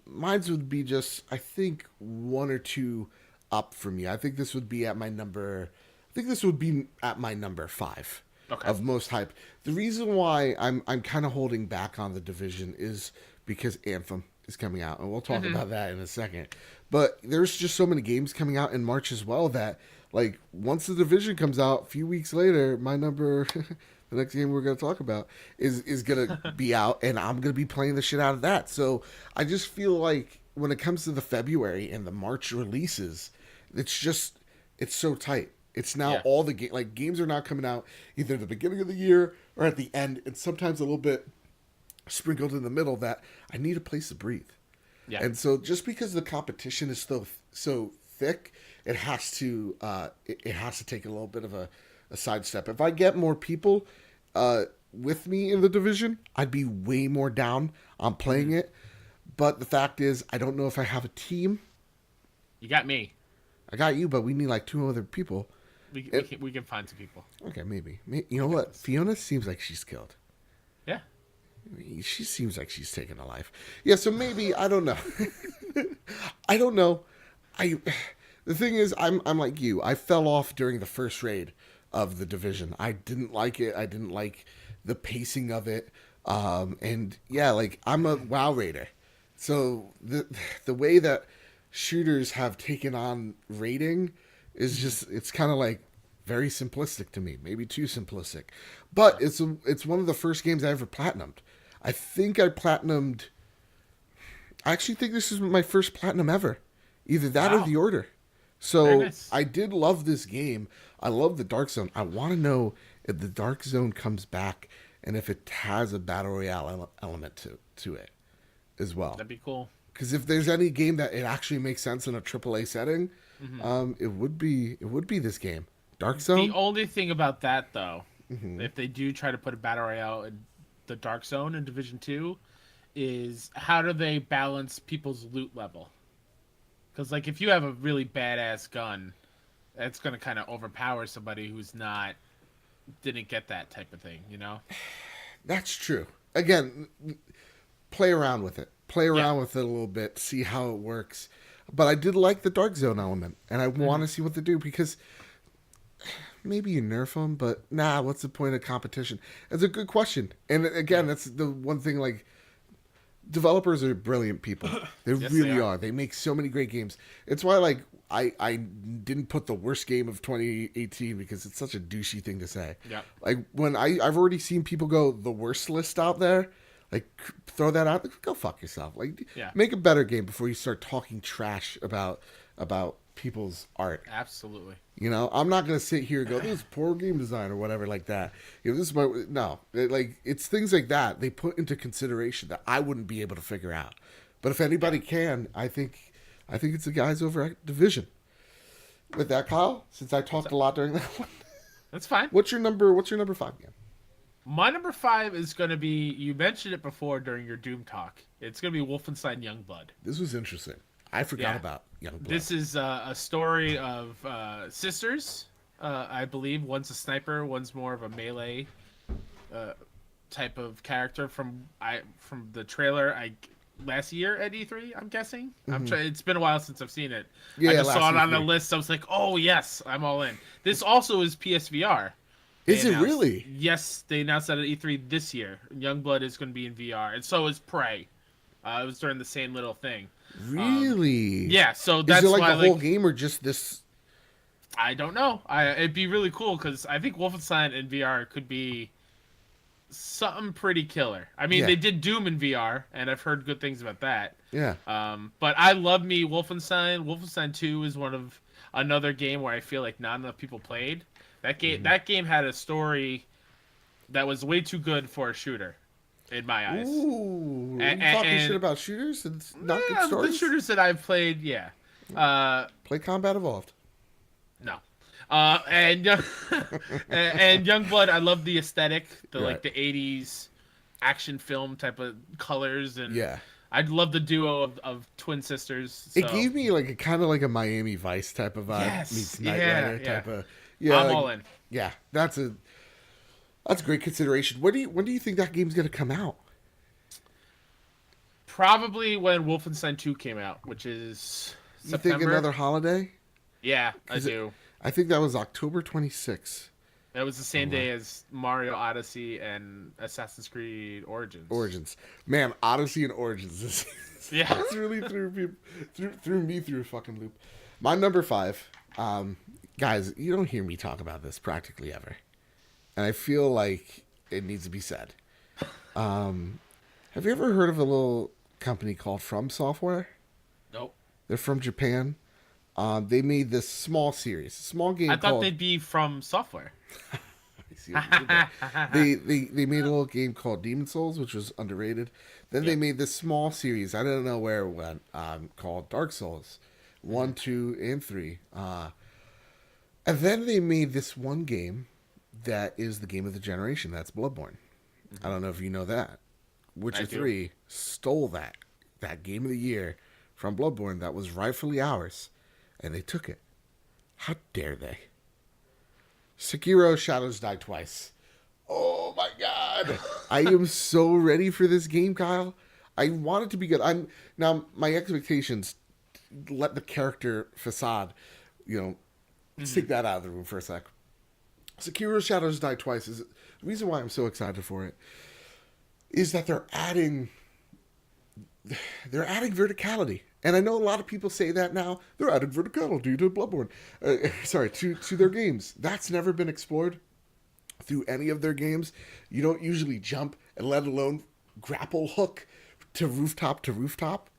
Mine's would be just, I think, 1 or 2 up for me. I think this would be at my number 5 of most hype. The reason why I'm kind of holding back on The Division is because Anthem is coming out, and we'll talk about that in a second. But there's just so many games coming out in March as well that, like, once The Division comes out, a few weeks later, my number... the next game we're going to talk about is going to be out, and I'm going to be playing the shit out of that. So I just feel like when it comes to the February and the March releases, it's so tight. It's now all the games are now coming out either at the beginning of the year or at the end, and sometimes a little bit sprinkled in the middle that I need a place to breathe. Yeah. And so just because the competition is so thick, it has to take a little bit of a sidestep. If I get more people, with me in the Division, I'd be way more down on playing it. But the fact is, I don't know if I have a team. You got me. I got you, but we need like 2 other people. We can find some people. Okay, maybe. You know what? Fiona seems like she's killed. Yeah. She seems like she's taken a life. Yeah, so maybe, I don't know. I don't know. The thing is, I'm like you. I fell off during the first raid of the Division. I didn't like it. I didn't like the pacing of it. And yeah, like I'm a WoW raider. So the way that shooters have taken on raiding is just, it's kind of like very simplistic to me. Maybe too simplistic. But it's one of the first games I ever platinumed. I think I actually think this is my first platinum ever. Either that or The Order. So nice. I did love this game. I love the Dark Zone. I want to know if the Dark Zone comes back and if it has a Battle Royale element to it as well. That'd be cool. Because if there's any game that it actually makes sense in a AAA setting, it would be this game. Dark Zone? The only thing about that, though, if they do try to put a Battle Royale in the Dark Zone in Division 2, is how do they balance people's loot level? Because, like, if you have a really badass gun, that's going to kind of overpower somebody who's didn't get that type of thing, you know? That's true. Again, play around with it. Play around with it a little bit, see how it works. But I did like the Dark Zone element, and I want to see what they do, because maybe you nerf them, but what's the point of competition? It's a good question. And again, that's the one thing, like, developers are brilliant people. They really are. They make so many great games. It's why, like, I didn't put the worst game of 2018 because it's such a douchey thing to say. Yeah. Like, when I've already seen people go the worst list out there, like, throw that out. Go fuck yourself. Like, make a better game before you start talking trash about people's art. Absolutely. You know, I'm not gonna sit here and go, "This is poor game design" or whatever like that. You know, this is it's things like that they put into consideration that I wouldn't be able to figure out. But if anybody can, I think it's the guys over at Division. With that, Kyle, since I talked a lot during that one, that's fine. What's your number 5 again? My number 5 is going to be, you mentioned it before during your Doom talk. It's going to be Wolfenstein Youngblood. This was interesting. I forgot about Youngblood. This is a story of sisters, I believe. One's a sniper, one's more of a melee type of character from the trailer last year at E3, I'm guessing. It's been a while since I've seen it. I just saw it on the list. I was like, oh, yes, I'm all in. This also is PSVR. Is it really? Yes, they announced that at E3 this year. Youngblood is going to be in VR, and so is Prey. It was during the same little thing. Really? Yeah, so that's why. Is it why, the whole game or just this? I don't know. It'd be really cool because I think Wolfenstein in VR could be something pretty killer. I mean, they did Doom in VR, and I've heard good things about that. Yeah. But I love me Wolfenstein. Wolfenstein 2 is another game where I feel like not enough people played. That game had a story that was way too good for a shooter, in my eyes. Ooh, you talking shit about shooters? It's not good stories? The shooters that I've played, yeah. Play Combat Evolved. No. And Youngblood, I love the aesthetic, the 80s action film type of colors, and I love the duo of twin sisters. So. It gave me like kind of like a Miami Vice type of vibe meets Knight Rider type of. Yeah, I'm all in. Yeah, that's a great consideration. When do you think that game's gonna come out? Probably when Wolfenstein 2 came out, which is September. You think another holiday? Yeah, I do. I think that was October 26th. That was the same day as Mario Odyssey and Assassin's Creed Origins. Man, Odyssey and Origins. This really threw me through a fucking loop. My number 5. Guys, you don't hear me talk about this practically ever. And I feel like it needs to be said. Have you ever heard of a little company called From Software? Nope. They're from Japan. They made this small game. I thought they'd be from software. they made a little game called Demon Souls, which was underrated. Then they made this small series. I don't know where it went. Called Dark Souls 1, 2, and 3. And then they made this one game that is the game of the generation. That's Bloodborne. I don't know if you know that. Witcher I do. 3 stole that game of the year from Bloodborne that was rightfully ours, and they took it. How dare they? Sekiro Shadows Die Twice. Oh my god. I am so ready for this game, Kyle. I want it to be good. Now my expectations, let the character facade, let's take that out of the room for a sec. Sekiro Shadows Die Twice is the reason why I'm so excited for it is that they're adding verticality. And I know a lot of people say that now. They're adding verticality to Bloodborne. To their games. That's never been explored through any of their games. You don't usually jump, and let alone grapple hook to rooftop.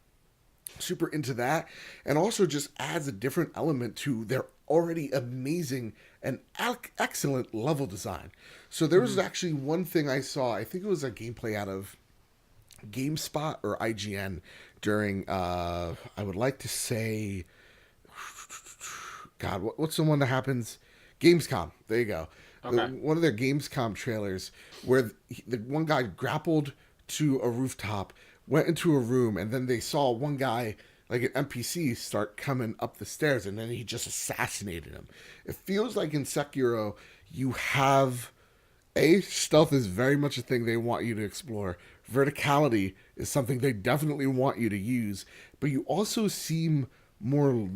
Super into that. And also just adds a different element to their already amazing and excellent level design. So there was actually one thing I saw. I think it was a gameplay out of GameSpot or IGN during, I would like to say, God, what's the one that happens? Gamescom. There you go. Okay. One of their Gamescom trailers where the one guy grappled to a rooftop, went into a room, and then they saw one guy, like an NPC, start coming up the stairs, and then he just assassinated him. It feels like in Sekiro, you have... stealth is very much a thing they want you to explore. Verticality is something they definitely want you to use, but you also seem more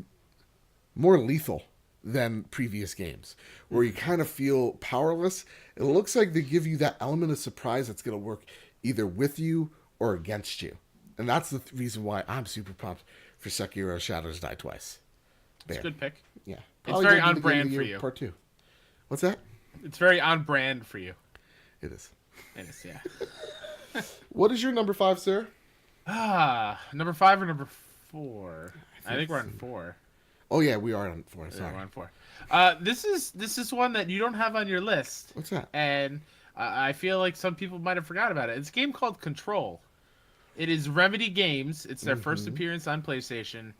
lethal than previous games, where you kind of feel powerless. It looks like they give you that element of surprise that's going to work either with you or against you. And that's the reason why I'm super pumped for Sekiro Shadows Die Twice. It's a good pick. Yeah. It's very on brand for you. Part 2. What's that? It's very on brand for you. It is. It is, yeah. What is your number 5, sir? Number 5 or number 4? I think we're on 4. Oh yeah, we are on 4. Sorry. Yeah, we're on 4. This is one that you don't have on your list. What's that? And I feel like some people might have forgot about it. It's a game called Control. It is Remedy Games. It's their first appearance on PlayStation,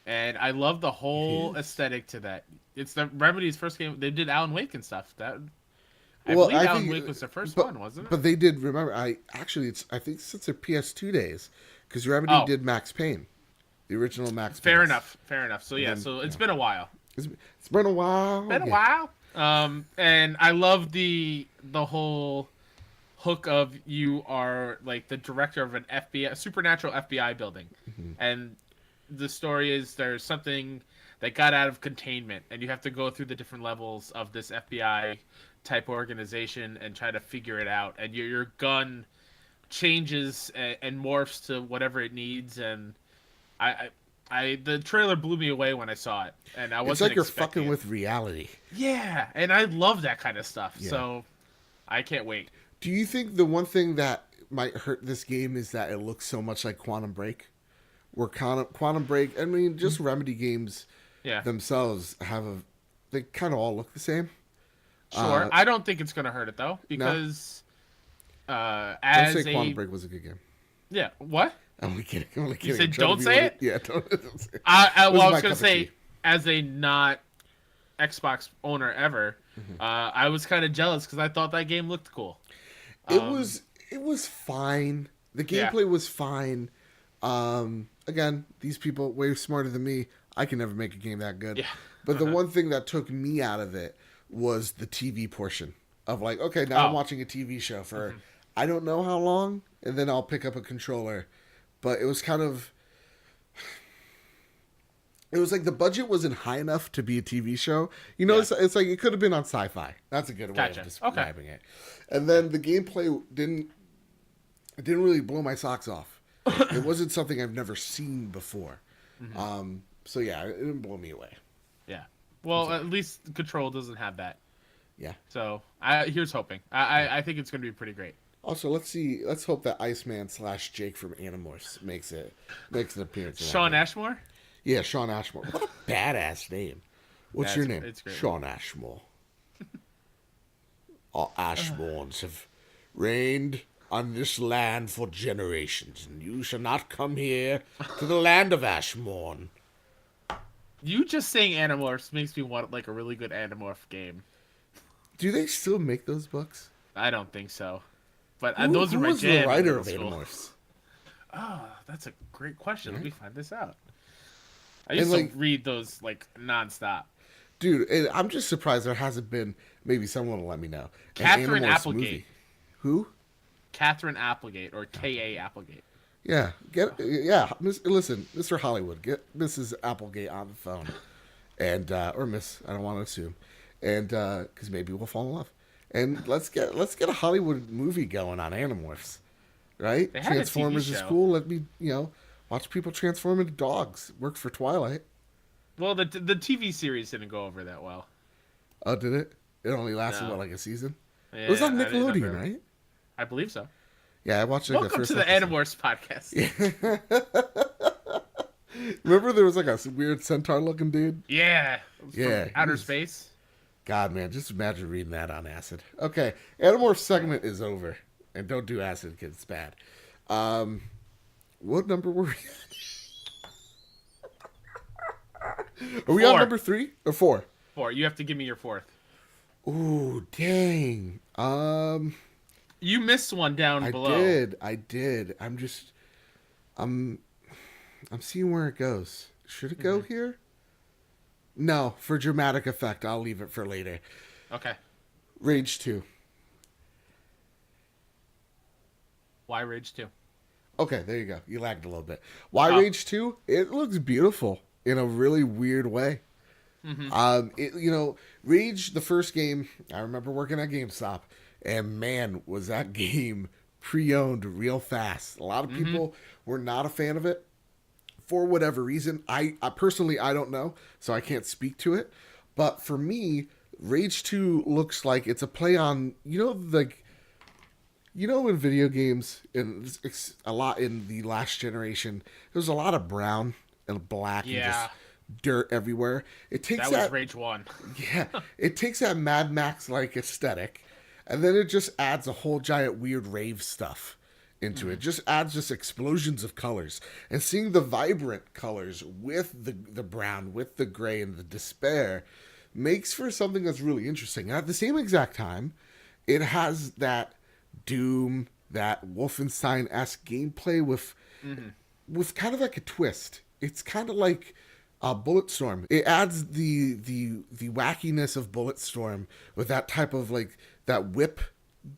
and I love the whole aesthetic to that. It's the Remedy's first game. They did Alan Wake and stuff. I believe Alan Wake was their first one, wasn't it? But they did. Remember, I think since their PS2 days, because Remedy did Max Payne, the original Max Payne. Fair enough. So yeah, it's been a while. It's been a while. Been a while. And I love the whole hook of you are like the director of an FBI, supernatural FBI building, and the story is there's something that got out of containment, and you have to go through the different levels of this FBI type organization and try to figure it out, and your gun changes and morphs to whatever it needs, and the trailer blew me away when I saw it, and I wasn't. It's like you're expecting fucking with reality. Yeah, and I love that kind of stuff. Yeah. So I can't wait. Do you think the one thing that might hurt this game is that it looks so much like Quantum Break? Where Quantum Break, I mean, just Remedy games themselves they kind of all look the same. Sure, I don't think it's going to hurt it though, because don't say Quantum Break was a good game. Yeah, what? I'm only kidding. You said don't say it? Yeah, don't say it. I was going to say, as a not Xbox owner ever, I was kind of jealous because I thought that game looked cool. It was fine. The gameplay was fine. Again, these people way smarter than me. I can never make a game that good. Yeah. But the one thing that took me out of it was the TV portion of like, okay, now I'm watching a TV show for I don't know how long, and then I'll pick up a controller. But it was kind of... It was like the budget wasn't high enough to be a TV show. You know, it's like it could have been on Sci-Fi. That's a good way of describing it. And then the gameplay didn't really blow my socks off. It wasn't something I've never seen before. So yeah, it didn't blow me away. Yeah. Well, at least Control doesn't have that. Yeah. So here's hoping. I think it's going to be pretty great. Also, let's hope that Iceman / Jake from Animorphs makes an appearance. Shawn Ashmore? Yeah, Shawn Ashmore. What a badass name. What's your name? It's great. Shawn Ashmore. All Ashmorns have reigned on this land for generations, and you shall not come here to the land of Ashmorn. You just saying Animorphs makes me want like a really good Animorph game. Do they still make those books? I don't think so. But those are my was jam. the writer of School. Animorphs? Oh, that's a great question. Right? Let me find this out. I used to read those like nonstop. Dude, I'm just surprised there hasn't been. Maybe someone will let me know. Catherine Animorphs Applegate. Movie. Who? Catherine Applegate or K.A. Applegate. Yeah, listen, Mr. Hollywood, get Mrs. Applegate on the phone, and or Miss, I don't want to assume, and because maybe we'll fall in love, and let's get a Hollywood movie going on Animorphs, right? Transformers is cool. Let me watch people transform into dogs. Worked for Twilight. Well, the TV series didn't go over that well. Oh, did it? It only lasted like a season. Yeah, it was on Nickelodeon, right? I believe so. Yeah, I watched Welcome the first to the episode. Animorphs podcast. Yeah. Remember there was like a weird centaur-looking dude? Yeah. Yeah. Outer space. God, man, just imagine reading that on acid. Okay, Animorphs segment is over. And don't do acid because it's bad. What number were we at? Are we on number 3 or 4? 4. You have to give me your 4th. Ooh, dang. You missed one down below. I did. I'm seeing where it goes. Should it go here? No, for dramatic effect, I'll leave it for later. Okay. Rage 2. Why Rage 2? Okay, there you go. You lagged a little bit. Why Rage 2? It looks beautiful in a really weird way. Rage, the first game, I remember working at GameStop, and man, was that game pre-owned real fast. A lot of people were not a fan of it for whatever reason. I personally, I don't know, so I can't speak to it. But for me, Rage 2 looks like it's a play on, in video games, and a lot in the last generation, there was a lot of brown and black and just dirt everywhere. It takes that was Rage 1. Yeah, it takes that Mad Max-like aesthetic, and then it just adds a whole giant weird rave stuff into it. Just adds just explosions of colors. And seeing the vibrant colors with the brown, with the gray, and the despair makes for something that's really interesting. And at the same exact time, it has that Doom, that Wolfenstein-esque gameplay with kind of like a twist. It's kind of like Bulletstorm. It adds the wackiness of Bulletstorm with that type of that whip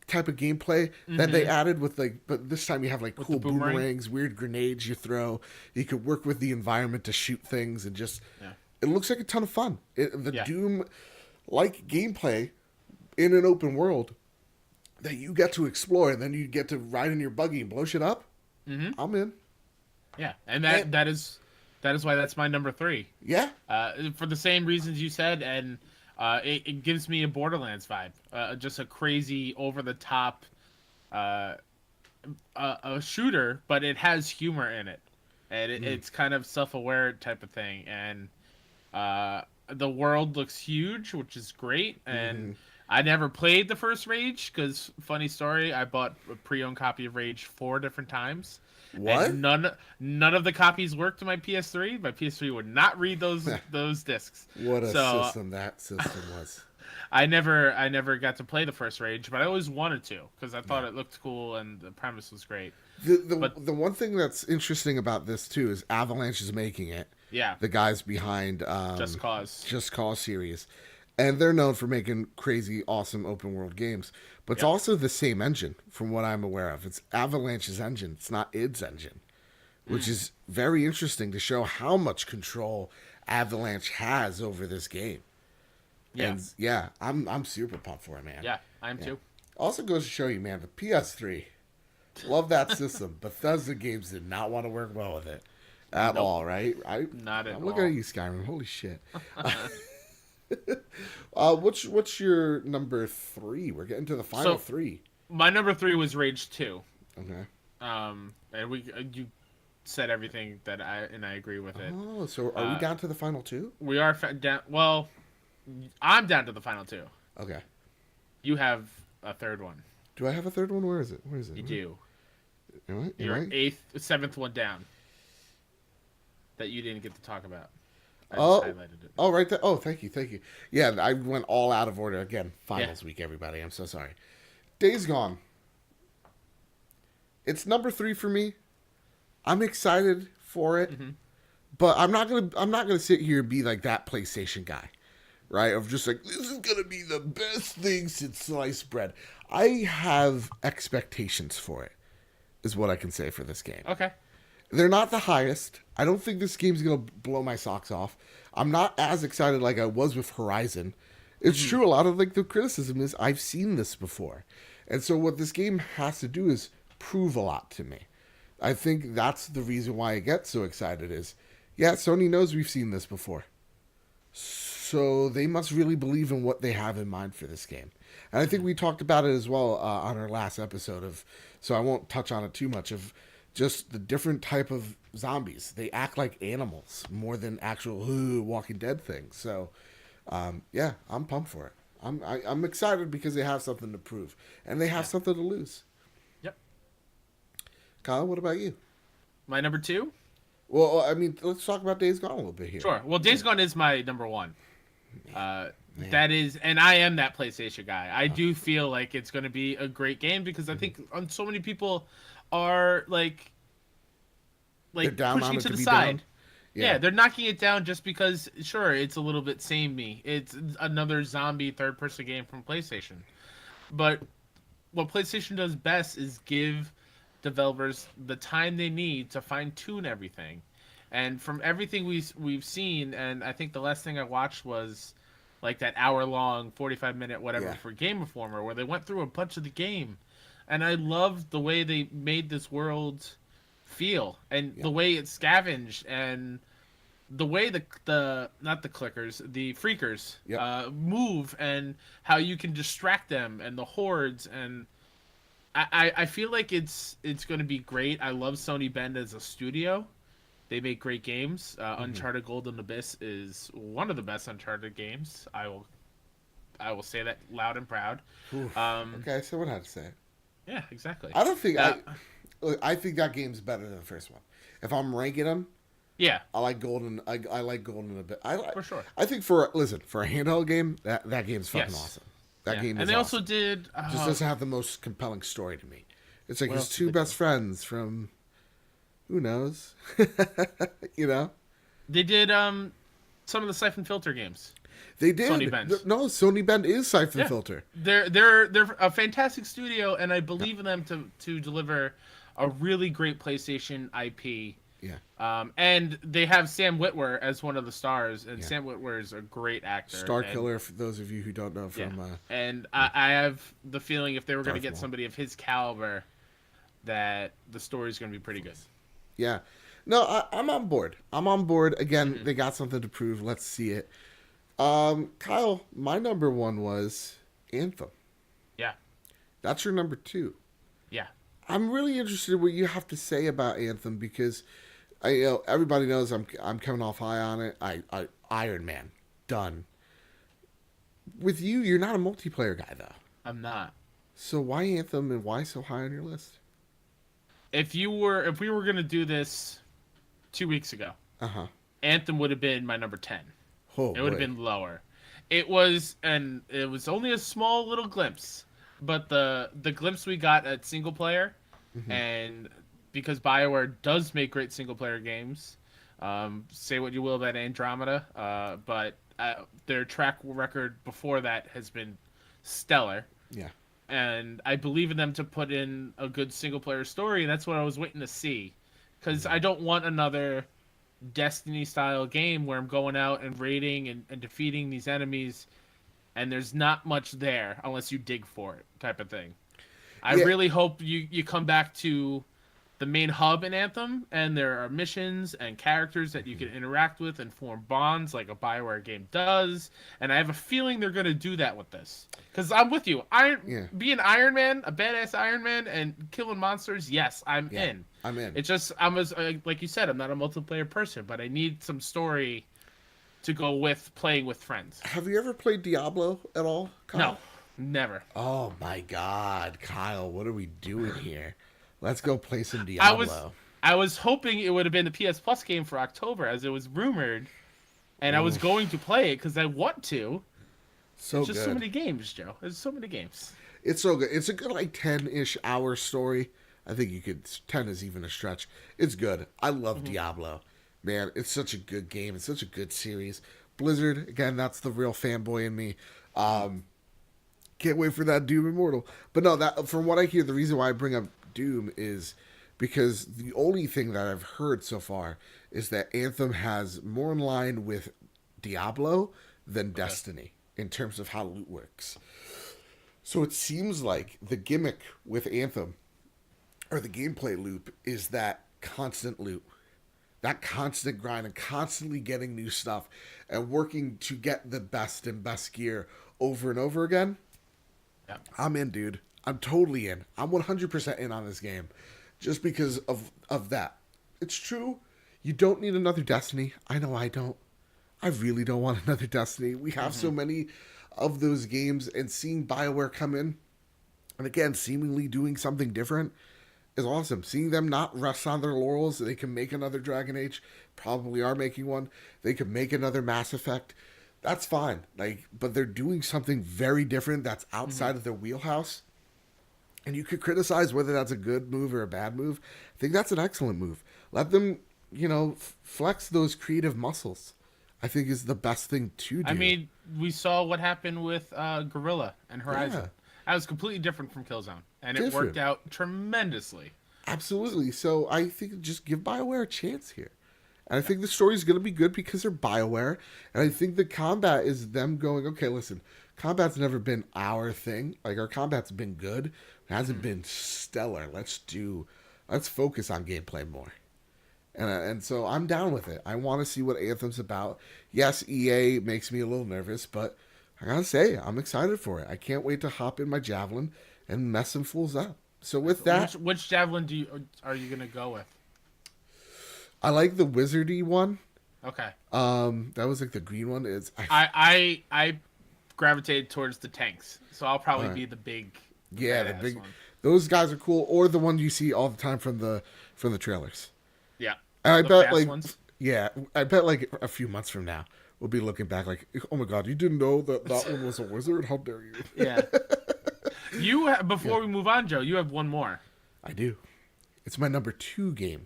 type of gameplay that they added with but this time you have cool boomerangs, weird grenades you throw. You could work with the environment to shoot things and just it looks like a ton of fun. Doom like gameplay in an open world that you get to explore, and then you get to ride in your buggy and blow shit up. I'm in. Yeah, and that is why that's my number 3. Yeah. For the same reasons you said, and it gives me a Borderlands vibe. Just a crazy, over-the-top a shooter, but it has humor in it. And it's kind of self-aware type of thing. And the world looks huge, which is great. And I never played the first Rage, because, funny story, I bought a pre-owned copy of Rage 4 different times. What? And none of the copies worked on my PS3. My PS3 would not read those discs. What a system that system was. I never got to play the first Rage, but I always wanted to, because I thought it looked cool and the premise was great. The one thing that's interesting about this too is Avalanche is making it. Yeah. The guys behind Just Cause series. And they're known for making crazy, awesome open world games. But it's also the same engine, from what I'm aware of. It's Avalanche's engine. It's not id's engine. Which is very interesting to show how much control Avalanche has over this game. Yeah. And I'm super pumped for it, man. Yeah, I am too. Also goes to show you, man, the PS3. Love that system. Bethesda games did not want to work well with it. At all, right? Not at all. I'm looking at you, Skyrim. Holy shit. What's your number 3? We're getting to the final 3. My number 3 was Rage 2. Okay. And you said everything that I agree with it. Oh, so are we down to the final 2? We are down. Well, I'm down to the final 2. Okay. You have a third one. Do I have a third one? Where is it? You do. Am I? Your 7th one down. That you didn't get to talk about. I just highlighted it. Oh, right there. Oh, thank you. Yeah, I went all out of order again. Finals week, everybody. I'm so sorry. Days Gone. It's number 3 for me. I'm excited for it, Mm-hmm. but I'm not gonna sit here and be like that PlayStation guy, right? Of just like, this is gonna be the best thing since sliced bread. I have expectations for it, is what I can say for this game. Okay. They're not the highest. I don't think this game's gonna blow my socks off. I'm not as excited like I was with Horizon. It's true, a lot of like the criticism is I've seen this before. And so what this game has to do is prove a lot to me. I think that's the reason why I get so excited is, yeah, Sony knows we've seen this before. So they must really believe in what they have in mind for this game. And I think we talked about it as well on our last episode of, so I won't touch on it too much, of just the different type of zombies. They act like animals more than actual Walking Dead things. So, yeah, I'm pumped for it. I'm excited because they have something to prove. And they have something to lose. Yep. Kyle, what about you? My number 2? Well, I mean, let's talk about Days Gone a little bit here. Sure. Well, Days Gone is my number 1. That is, and I am that PlayStation guy. I do feel like it's going to be a great game because I think so many people are like pushing to the side. Yeah, they're knocking it down just because, sure, it's a little bit samey. It's another zombie third-person game from PlayStation. But what PlayStation does best is give developers the time they need to fine-tune everything. And from everything we've seen, and I think the last thing I watched was like that hour-long, 45-minute whatever for Game Informer, where they went through a bunch of the game. And I loved the way they made this world feel, and the way it's scavenged, and the way the not the clickers, the freakers move, and how you can distract them, and the hordes, and I feel like it's going to be great. I love Sony Bend as a studio. They make great games. Uncharted Golden Abyss is one of the best Uncharted games. I will say that loud and proud. Okay, someone had to say it. Yeah, exactly. I don't think I think that game's better than the first one. If I'm ranking them, I like Golden. I like Golden a bit. For sure. I think for a handheld game, that game's fucking awesome. That game is and they awesome. also did just doesn't have the most compelling story to me. It's like his two best friends from who knows, you know. They did some of the Siphon Filter games. They did. Sony Bend. No, Sony Bend is Siphon Filter. They're a fantastic studio, and I believe in them to deliver a really great PlayStation IP. Yeah. And they have Sam Witwer as one of the stars, and Sam Witwer is a great actor. Star killer, for those of you who don't know from. And I have the feeling if they were going to get somebody of his caliber, that the story's going to be pretty good. Yeah. No, I'm on board. I'm on board. Again, they got something to prove. Let's see it. Kyle, my number 1 was Anthem. Yeah. That's your number 2. Yeah. I'm really interested in what you have to say about Anthem because everybody knows I'm coming off high on it. Iron Man. Done. With you, you're not a multiplayer guy though. I'm not. So why Anthem and why so high on your list? If we were going to do this 2 weeks ago, Anthem would have been my number 10. Oh, it would have been lower. It was only a small little glimpse, but the glimpse we got at single player, and because BioWare does make great single player games, say what you will about Andromeda, but their track record before that has been stellar. Yeah. And I believe in them to put in a good single player story, and that's what I was waiting to see, because I don't want another Destiny style game where I'm going out and raiding and defeating these enemies and there's not much there unless you dig for it type of thing. I really hope you come back to the main hub in Anthem and there are missions and characters that you can interact with and form bonds like a BioWare game does, and I have a feeling they're going to do that with this. Because I'm with you. Being Iron Man, a badass Iron Man, and killing monsters, yes, I'm in. I'm in. It's just, like you said, I'm not a multiplayer person, but I need some story to go with playing with friends. Have you ever played Diablo at all, Kyle? No, never. Oh my God, Kyle, what are we doing here? Let's go play some Diablo. I was hoping it would have been the PS Plus game for October, as it was rumored, and I was going to play it because I want to. It's just so many games, Joe. There's so many games. It's so good. It's a good 10-ish hour story. I think you could 10 is even a stretch. It's good. I love Diablo, man. It's such a good game. It's such a good series. Blizzard, again, that's the real fanboy in me. Can't wait for that Doom Immortal. But no, that from what I hear, the reason why I bring up Doom is because the only thing that I've heard so far is that Anthem has more in line with Diablo than Destiny in terms of how loot works. So it seems like the gimmick with Anthem, or the gameplay loop, is that constant loot. That constant grind and constantly getting new stuff and working to get the best and best gear over and over again. Yeah. I'm in, dude. I'm totally in. I'm 100% in on this game just because of that. It's true. You don't need another Destiny. I know I don't. I really don't want another Destiny. We have so many of those games, and seeing BioWare come in and again seemingly doing something different is awesome. Seeing them not rest on their laurels, they can make another Dragon Age, probably are making one. They could make another Mass Effect. That's fine. But they're doing something very different that's outside of their wheelhouse. And you could criticize whether that's a good move or a bad move. I think that's an excellent move. Let them, flex those creative muscles. I think is the best thing to do. I mean, we saw what happened with Guerrilla and Horizon. Yeah. That was completely different from Killzone, and it Different. worked out tremendously. Absolutely. So I think just give BioWare a chance here. And I think the story's going to be good because they're BioWare. And I think the combat is them going, okay, listen, combat's never been our thing. Like, our combat's been good. It hasn't been stellar. Let's focus on gameplay more. And so I'm down with it. I want to see what Anthem's about. Yes, EA makes me a little nervous, but I gotta say, I'm excited for it. I can't wait to hop in my Javelin and mess some fools up. So with that... Which Javelin are you going to go with? I like the wizardy one. Okay. That was like the green one. I gravitated towards the tanks, so I'll probably be the big... the big one. Those guys are cool, or the one you see all the time from the trailers. Yeah. And I bet fast ones. I bet like a few months from now we'll be looking back like, oh my god, you didn't know that one was a wizard? How dare you? Yeah. Before we move on, Joe, you have one more. I do. It's my number 2 game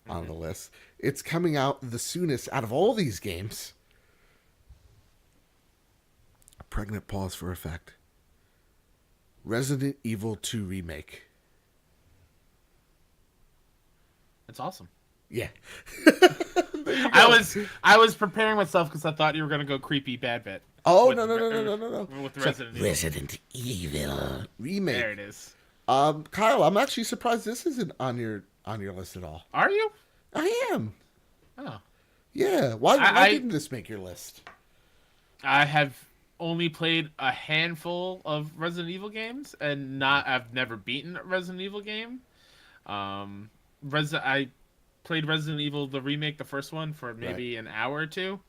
on the list. It's coming out the soonest out of all these games. A pregnant pause for effect. Resident Evil 2 Remake. That's awesome. Yeah. I was preparing myself because I thought you were gonna go creepy bad bit. Oh, no. With Resident Evil. Resident Evil Remake. There it is. Kyle, I'm actually surprised this isn't on your list at all. Are you? I am. Oh. Yeah. Why didn't this make your list? I have only played a handful of Resident Evil games, and I've never beaten a Resident Evil game. I played Resident Evil the remake, the first one, for maybe an hour or two.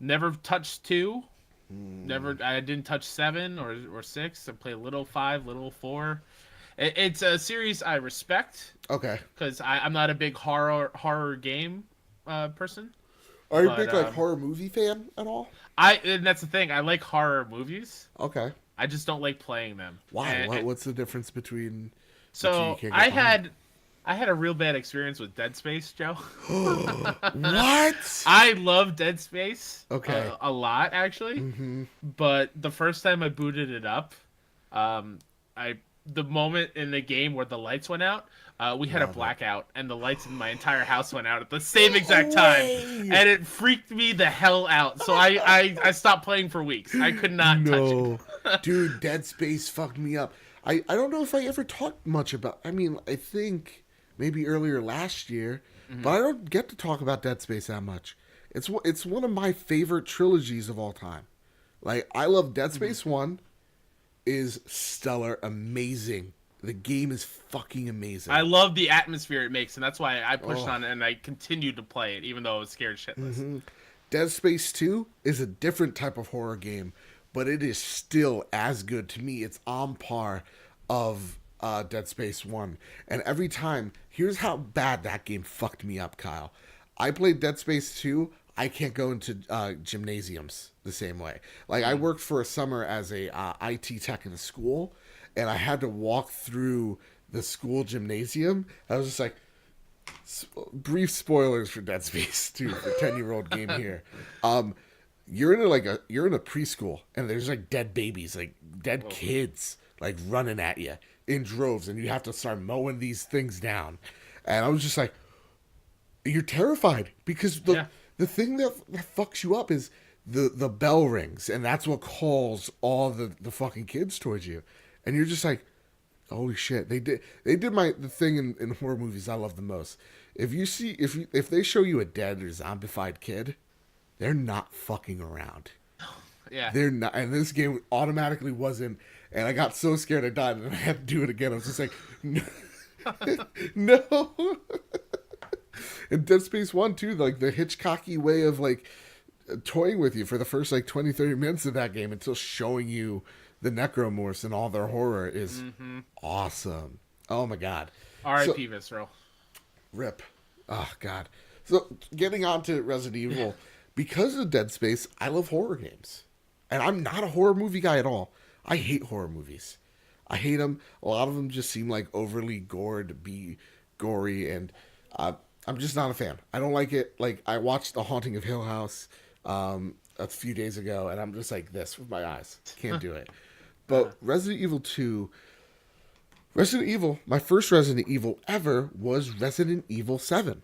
Never touched 2. I didn't touch 7 or 6. I played little 5, little 4. It's a series I respect. Okay. Because I'm not a big horror game person. Are you a big horror movie fan at all? And that's the thing. I like horror movies. Okay. I just don't like playing them. Why? What's the difference between? So I had a real bad experience with Dead Space, Joe. What? I love Dead Space. Okay. A lot, actually. Mm-hmm. But the first time I booted it up, the moment in the game where the lights went out, we had a blackout, and the lights in my entire house went out at the same exact time, and it freaked me the hell out. So I stopped playing for weeks. I could not touch it. Dude, Dead Space fucked me up. I don't know if I ever talked much about... I mean, I think maybe earlier last year, but I don't get to talk about Dead Space that much. It's one of my favorite trilogies of all time. Like, I love Dead Space 1 is stellar, amazing. The game is fucking amazing. I love the atmosphere it makes, and that's why I pushed on it, and I continued to play it, even though I was scared shitless. Dead Space 2 is a different type of horror game, but it is still as good. To me, it's on par of Dead Space 1. And every time, here's how bad that game fucked me up, Kyle. I played Dead Space 2. I can't go into gymnasiums the same way. Like, I worked for a summer as a IT tech in a school, and I had to walk through the school gymnasium. I was just like, brief spoilers for Dead Space 2 for 10-year-old game here. You're in a preschool and there's like dead babies, like dead kids, like running at you in droves, and you have to start mowing these things down. And I was just like, you're terrified because the thing that fucks you up is the bell rings, and that's what calls all the fucking kids towards you, and you're just like, holy shit. They did the thing in horror movies I love the most. If they show you a dead or zombified kid, they're not fucking around. Yeah. They're not, and this game automatically wasn't, and I got so scared I died, and I had to do it again. I was just like, no. No. And Dead Space 1 too, like the Hitchcocky way of like toying with you for the first like 20-30 minutes of that game until showing you the necromorphs and all their horror is awesome. Oh my god. R.I.P. Visceral. Rip. Oh god. So getting on to Resident Evil, because of Dead Space, I love horror games. And I'm not a horror movie guy at all. I hate horror movies. I hate them. A lot of them just seem like overly gory, and I'm just not a fan. I don't like it. Like, I watched The Haunting of Hill House a few days ago, and I'm just like this with my eyes. Can't do it. But Resident Evil 2... my first Resident Evil ever was Resident Evil 7.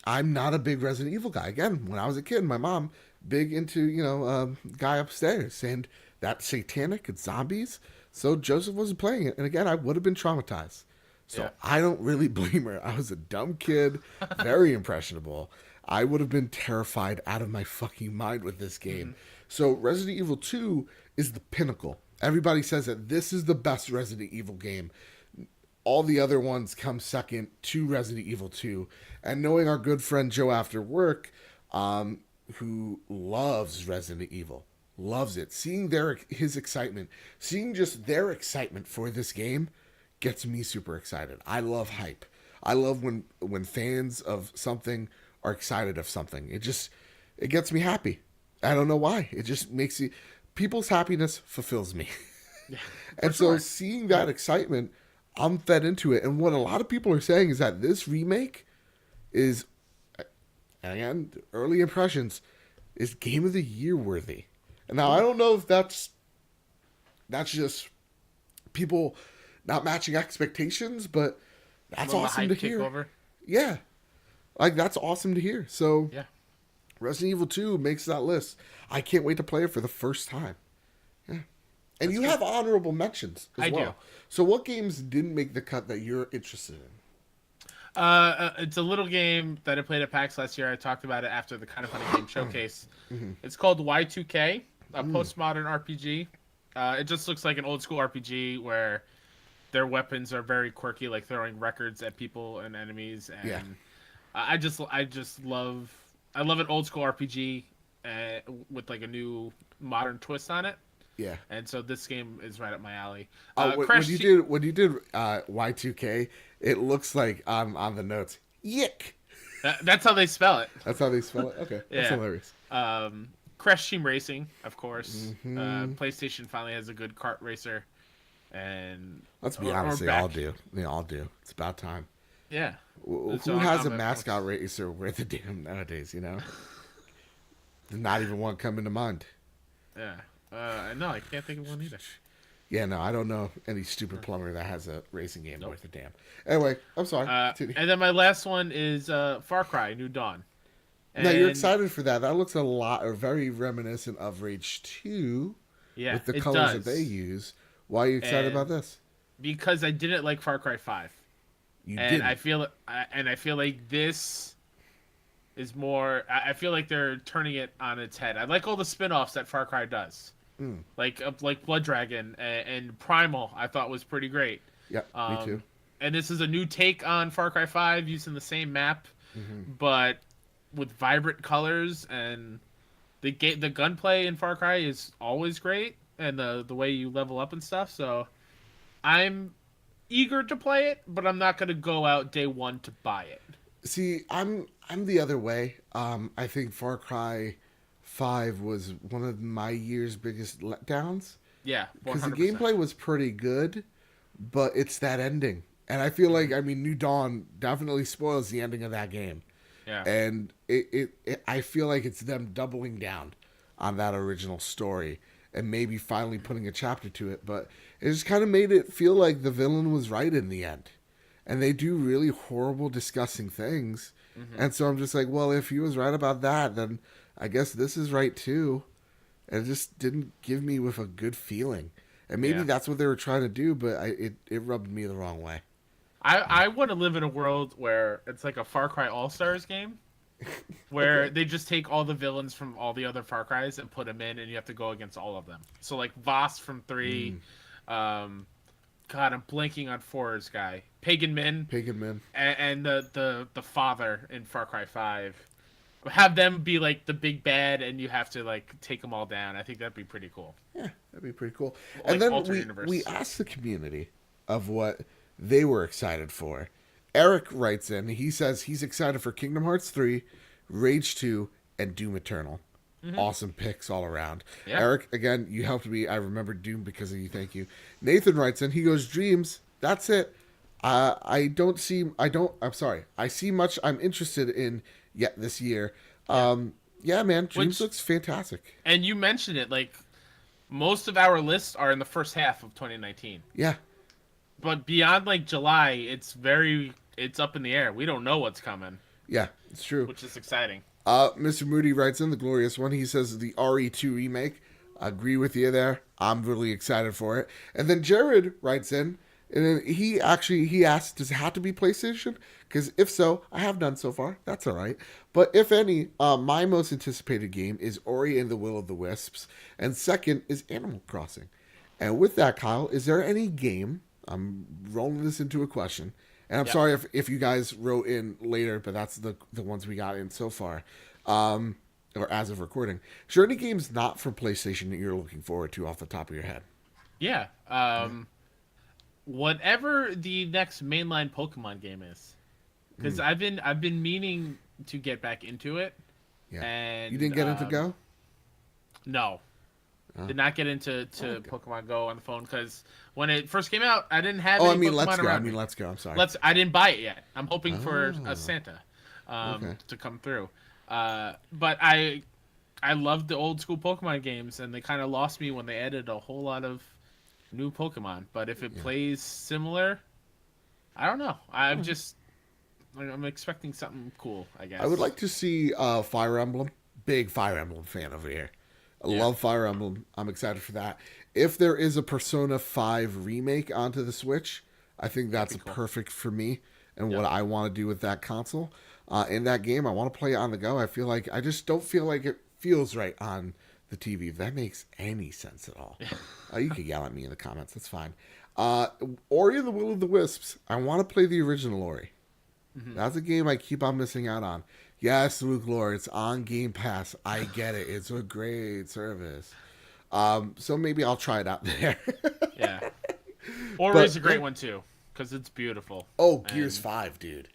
I'm not a big Resident Evil guy. Again, when I was a kid, my mom, big into, guy upstairs, and that's satanic, it's zombies. So Joseph wasn't playing it. And again, I would have been traumatized. So I don't really blame her. I was a dumb kid, very impressionable. I would have been terrified out of my fucking mind with this game. So Resident Evil 2 is the pinnacle. Everybody says that this is the best Resident Evil game. All the other ones come second to Resident Evil 2. And knowing our good friend Joe after work, who loves Resident Evil, loves it. Seeing his excitement, seeing just their excitement for this game gets me super excited. I love hype. I love when fans of something are excited of something. It gets me happy. I don't know why. It just makes you... People's happiness fulfills me. Yeah, and so seeing that excitement, I'm fed into it. And what a lot of people are saying is that this remake is, again, early impressions, is Game of the Year worthy. And now I don't know if that's just people not matching expectations, but that's awesome to hear. Over. Yeah. Like, that's awesome to hear. So, yeah. Resident Evil 2 makes that list. I can't wait to play it for the first time. Yeah. And that's have honorable mentions as well. I do. So what games didn't make the cut that you're interested in? It's a little game that I played at PAX last year. I talked about it after the Kind of Funny Game Showcase. It's called Y2K, a postmodern RPG. It just looks like an old school RPG where their weapons are very quirky, like throwing records at people and enemies. And I love an old school RPG with like a new modern twist on it. Yeah. And so this game is right up my alley. When you did Y2K, it looks like on the notes, yick. That's how they spell it. That's how they spell it? Okay. That's hilarious. Crash Team Racing, of course. PlayStation finally has a good kart racer. And let's be honest, they all do. They all do. It's about time. Yeah. Who has a mascot racer worth a damn nowadays, There's not even one coming to mind. Yeah. No, I can't think of one either. Yeah, no, I don't know any stupid plumber that has a racing game worth a damn. Anyway, I'm sorry. And then my last one is Far Cry New Dawn. Now, you're excited for that. That looks very reminiscent of Rage 2 with the colors that they use. Why are you excited about this? Because I didn't like Far Cry 5. I feel like this is more... I feel like they're turning it on its head. I like all the spin-offs that Far Cry does. Like Blood Dragon and Primal, I thought was pretty great. Yeah, me too. And this is a new take on Far Cry 5 using the same map, but with vibrant colors, and the gunplay in Far Cry is always great, and the way you level up and stuff. So I'm eager to play it, but I'm not going to go out day one to buy it. See, I'm the other way. I think Far Cry 5 was one of my year's biggest letdowns. Yeah, 100%. Because the gameplay was pretty good, but it's that ending. And I feel like, I mean, New Dawn definitely spoils the ending of that game. Yeah. And I feel like it's them doubling down on that original story and maybe finally putting a chapter to it. But it just kind of made it feel like the villain was right in the end. And they do really horrible, disgusting things. Mm-hmm. And so I'm just like, well, if he was right about that, then I guess this is right too. And it just didn't give me with a good feeling. And maybe that's what they were trying to do, but it rubbed me the wrong way. I want to live in a world where it's like a Far Cry All-Stars game, where they just take all the villains from all the other Far Cries and put them in, and you have to go against all of them. So like Voss from 3, God, I'm blanking on 4's guy, Pagan Min, and the father in Far Cry 5. Have them be like the big bad, and you have to like take them all down. I think that'd be pretty cool. Yeah, that'd be pretty cool. Like and then we asked the community of what they were excited for. Eric writes in, he says he's excited for Kingdom Hearts 3, Rage 2, and Doom Eternal. Mm-hmm. Awesome picks all around. Yeah. Eric, again, you helped me. I remember Doom because of you. Thank you. Nathan writes in, he goes, Dreams, that's it. I see much I'm interested in yet this year. Yeah, man, Dreams looks fantastic. And you mentioned it, like, most of our lists are in the first half of 2019. Yeah. But beyond like July, it's up in the air. We don't know what's coming. Yeah, it's true. Which is exciting. Mr. Moody writes in the glorious one. He says the RE2 remake. I agree with you there. I'm really excited for it. And then Jared writes in, and then he asked, does it have to be PlayStation? Because if so, I have none so far. That's all right. But if any, my most anticipated game is Ori and the Will of the Wisps, and second is Animal Crossing. And with that, Kyle, is there any game? I'm rolling this into a question. And I'm sorry if you guys wrote in later, but that's the ones we got in so far. Or as of recording. Is there any games not from PlayStation that you're looking forward to off the top of your head? Yeah. Whatever the next mainline Pokemon game is. Because I've been meaning to get back into it. Yeah. And you didn't get into Go? No. Did not get into Pokemon Go on the phone because when it first came out, I didn't have any Pokemon Let's Go. around me. Let's Go. I'm sorry. I didn't buy it yet. I'm hoping for a Santa to come through. But I love the old school Pokemon games, and they kind of lost me when they added a whole lot of new Pokemon. But if it plays similar, I don't know. I'm expecting something cool, I guess. I would like to see Fire Emblem. Big Fire Emblem fan over here. I love Fire Emblem. I'm excited for that. If there is a Persona 5 remake onto the Switch, I think that's perfect for me and what I want to do with that console. In that game, I want to play it on the go. I just don't feel like it feels right on the TV. If that makes any sense at all. You can yell at me in the comments. That's fine. Ori and the Will of the Wisps. I want to play the original Ori. Mm-hmm. That's a game I keep on missing out on. Yes, Luke Lore, it's on Game Pass. I get it. It's a great service. So maybe I'll try it out there. Yeah. Ori's a great one, too, because it's beautiful. Oh, Gears 5, dude.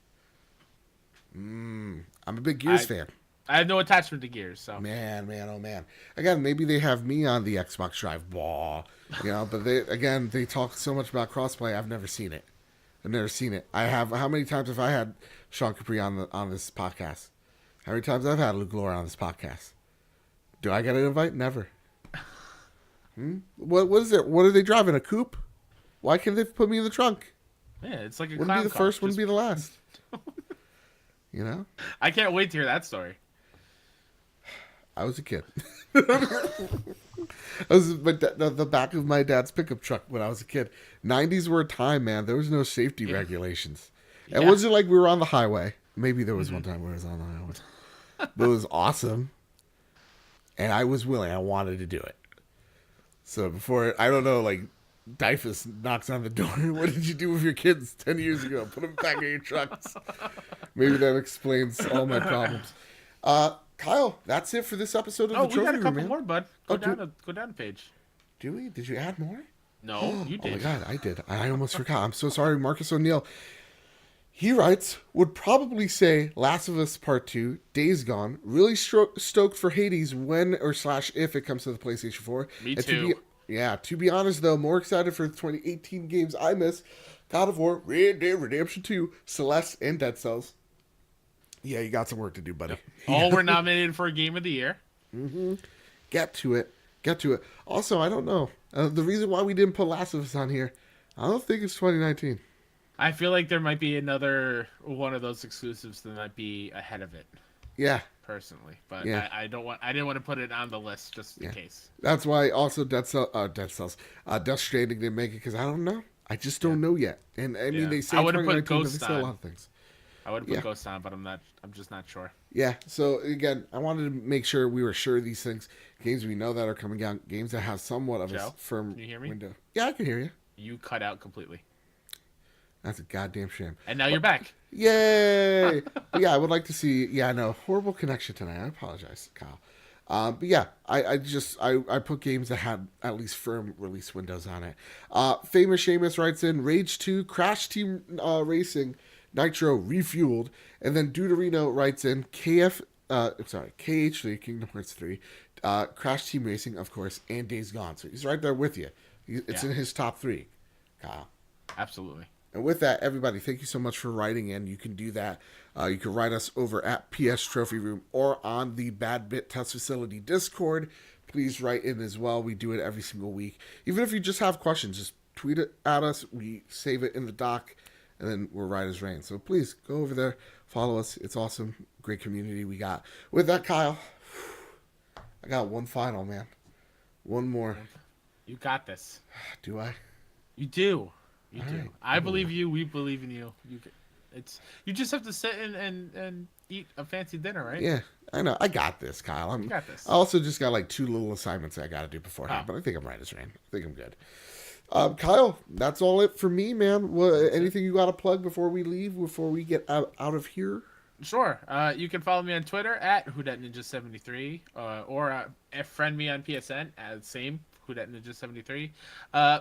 I'm a big Gears fan. I have no attachment to Gears, so. Man, oh man. Again, maybe they have me on the Xbox Drive. Blah. But they talk so much about crossplay. I've never seen it. I have. How many times have I had Sean Capri on this podcast? How many times I've had Luke Lore on this podcast? Do I get an invite? Never. What is it? What are they driving? A coupe? Why can't they put me in the trunk? Yeah, it's like a wouldn't be the first, wouldn't be the last. I can't wait to hear that story. I was a kid. I was the back of my dad's pickup truck when I was a kid. 90s were a time, man. There was no safety regulations. And it wasn't like we were on the highway. Maybe there was one time where I was on the highway. But it was awesome. And I was willing. I wanted to do it. So before, I don't know, like, Dyfus knocks on the door. What did you do with your kids 10 years ago? Put them back in your trucks. Maybe that explains all my problems. Kyle, that's it for this episode of the Trophy Room. We got a couple more, bud. Go down a page. Do we? Did you add more? No, you did. Oh my God, I did. I almost forgot. I'm so sorry, Marcus O'Neill. He writes, would probably say Last of Us Part 2, Days Gone, really stoked for Hades when or / if it comes to the PlayStation 4. Me too. To be honest, though, more excited for the 2018 games I miss. God of War, Red Dead Redemption 2, Celeste, and Dead Cells. Yeah, you got some work to do, buddy. All were nominated for a Game of the Year. Mm-hmm. Get to it. Also, I don't know. The reason why we didn't put Last of Us on here, I don't think it's 2019. I feel like there might be another one of those exclusives that might be ahead of it. Yeah. Personally, but yeah. I didn't want to put it on the list just in case. That's why also Death Stranding didn't make it because I don't know. I just don't know yet. And I mean, they say I would have put 2019, but Ghost they say a on. lot of things. I would have put Ghost on, but I'm just not sure. Yeah. So again, I wanted to make sure we were sure of these things, games we know that are coming out, games that have somewhat of a firm can you hear me? window. Yeah, I can hear you. You cut out completely. That's a goddamn shame. And now you're back. Yay! But yeah, I would like to see. Yeah, no, horrible connection tonight. I apologize, Kyle. But yeah, I put games that had at least firm release windows on it. Famous Seamus writes in Rage 2, Crash Team Racing, Nitro Refueled, and then Deuterino writes in KH3, Kingdom Hearts 3, Crash Team Racing, of course, and Days Gone. So he's right there with you. It's in his top 3, Kyle. Absolutely. And with that, everybody, thank you so much for writing in. You can do that. You can write us over at PS Trophy Room or on the Bad Bit Test Facility Discord. Please write in as well. We do it every single week. Even if you just have questions, just tweet it at us. We save it in the doc, and then we're right as rain. So please go over there, follow us. It's awesome. Great community we got. With that, Kyle, I got one final, man. One more. You got this. Do I? You do. You All do. right. I believe you. We believe in you. You just have to sit and eat a fancy dinner, right? Yeah, I know. I got this, Kyle. You got this. I also just got like 2 little assignments I got to do beforehand, but I think I'm right as rain. I think I'm good. Kyle, that's all it for me, man. Anything you got to plug before we leave, before we get out of here? Sure. You can follow me on Twitter at WhoDatNinja73 or friend me on PSN at same WhoDatNinja73.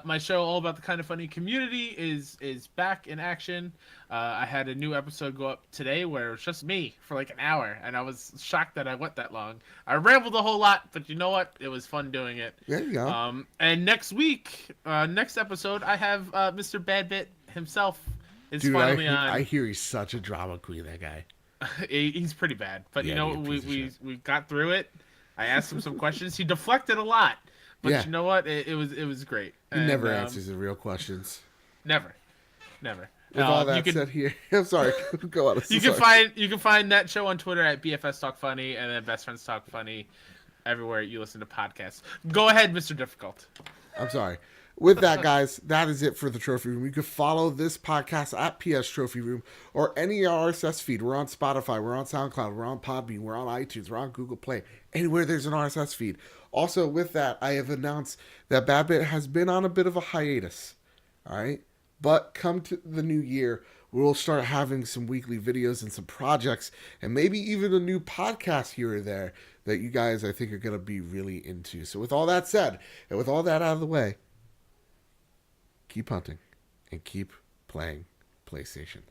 My show, All About the Kind of Funny Community, is back in action. I had a new episode go up today where it was just me for like an hour, and I was shocked that I went that long. I rambled a whole lot, but you know what? It was fun doing it. There you go. And next week, next episode, I have Mr. Badbit himself is Dude, finally on. I hear he's such a drama queen, that guy. He's pretty bad, but Yeah, you know we got through it. I asked him some questions. He deflected a lot, but you know what? It was great. He never answers the real questions. Never. With all that said, here, I'm sorry. Go on. You can find that show on Twitter at BFS Talk Funny and then Best Friends Talk Funny, everywhere you listen to podcasts. Go ahead, Mr. Difficult. I'm sorry. With that, guys, that is it for the Trophy Room. You can follow this podcast at PS Trophy Room or any RSS feed. We're on Spotify, we're on SoundCloud, we're on Podbean, we're on iTunes, we're on Google Play, anywhere there's an RSS feed. Also, with that, I have announced that Bad Bit has been on a bit of a hiatus. All right? But come to the new year, we'll start having some weekly videos and some projects and maybe even a new podcast here or there that you guys, I think, are going to be really into. So with all that said, and with all that out of the way, keep hunting and keep playing PlayStation.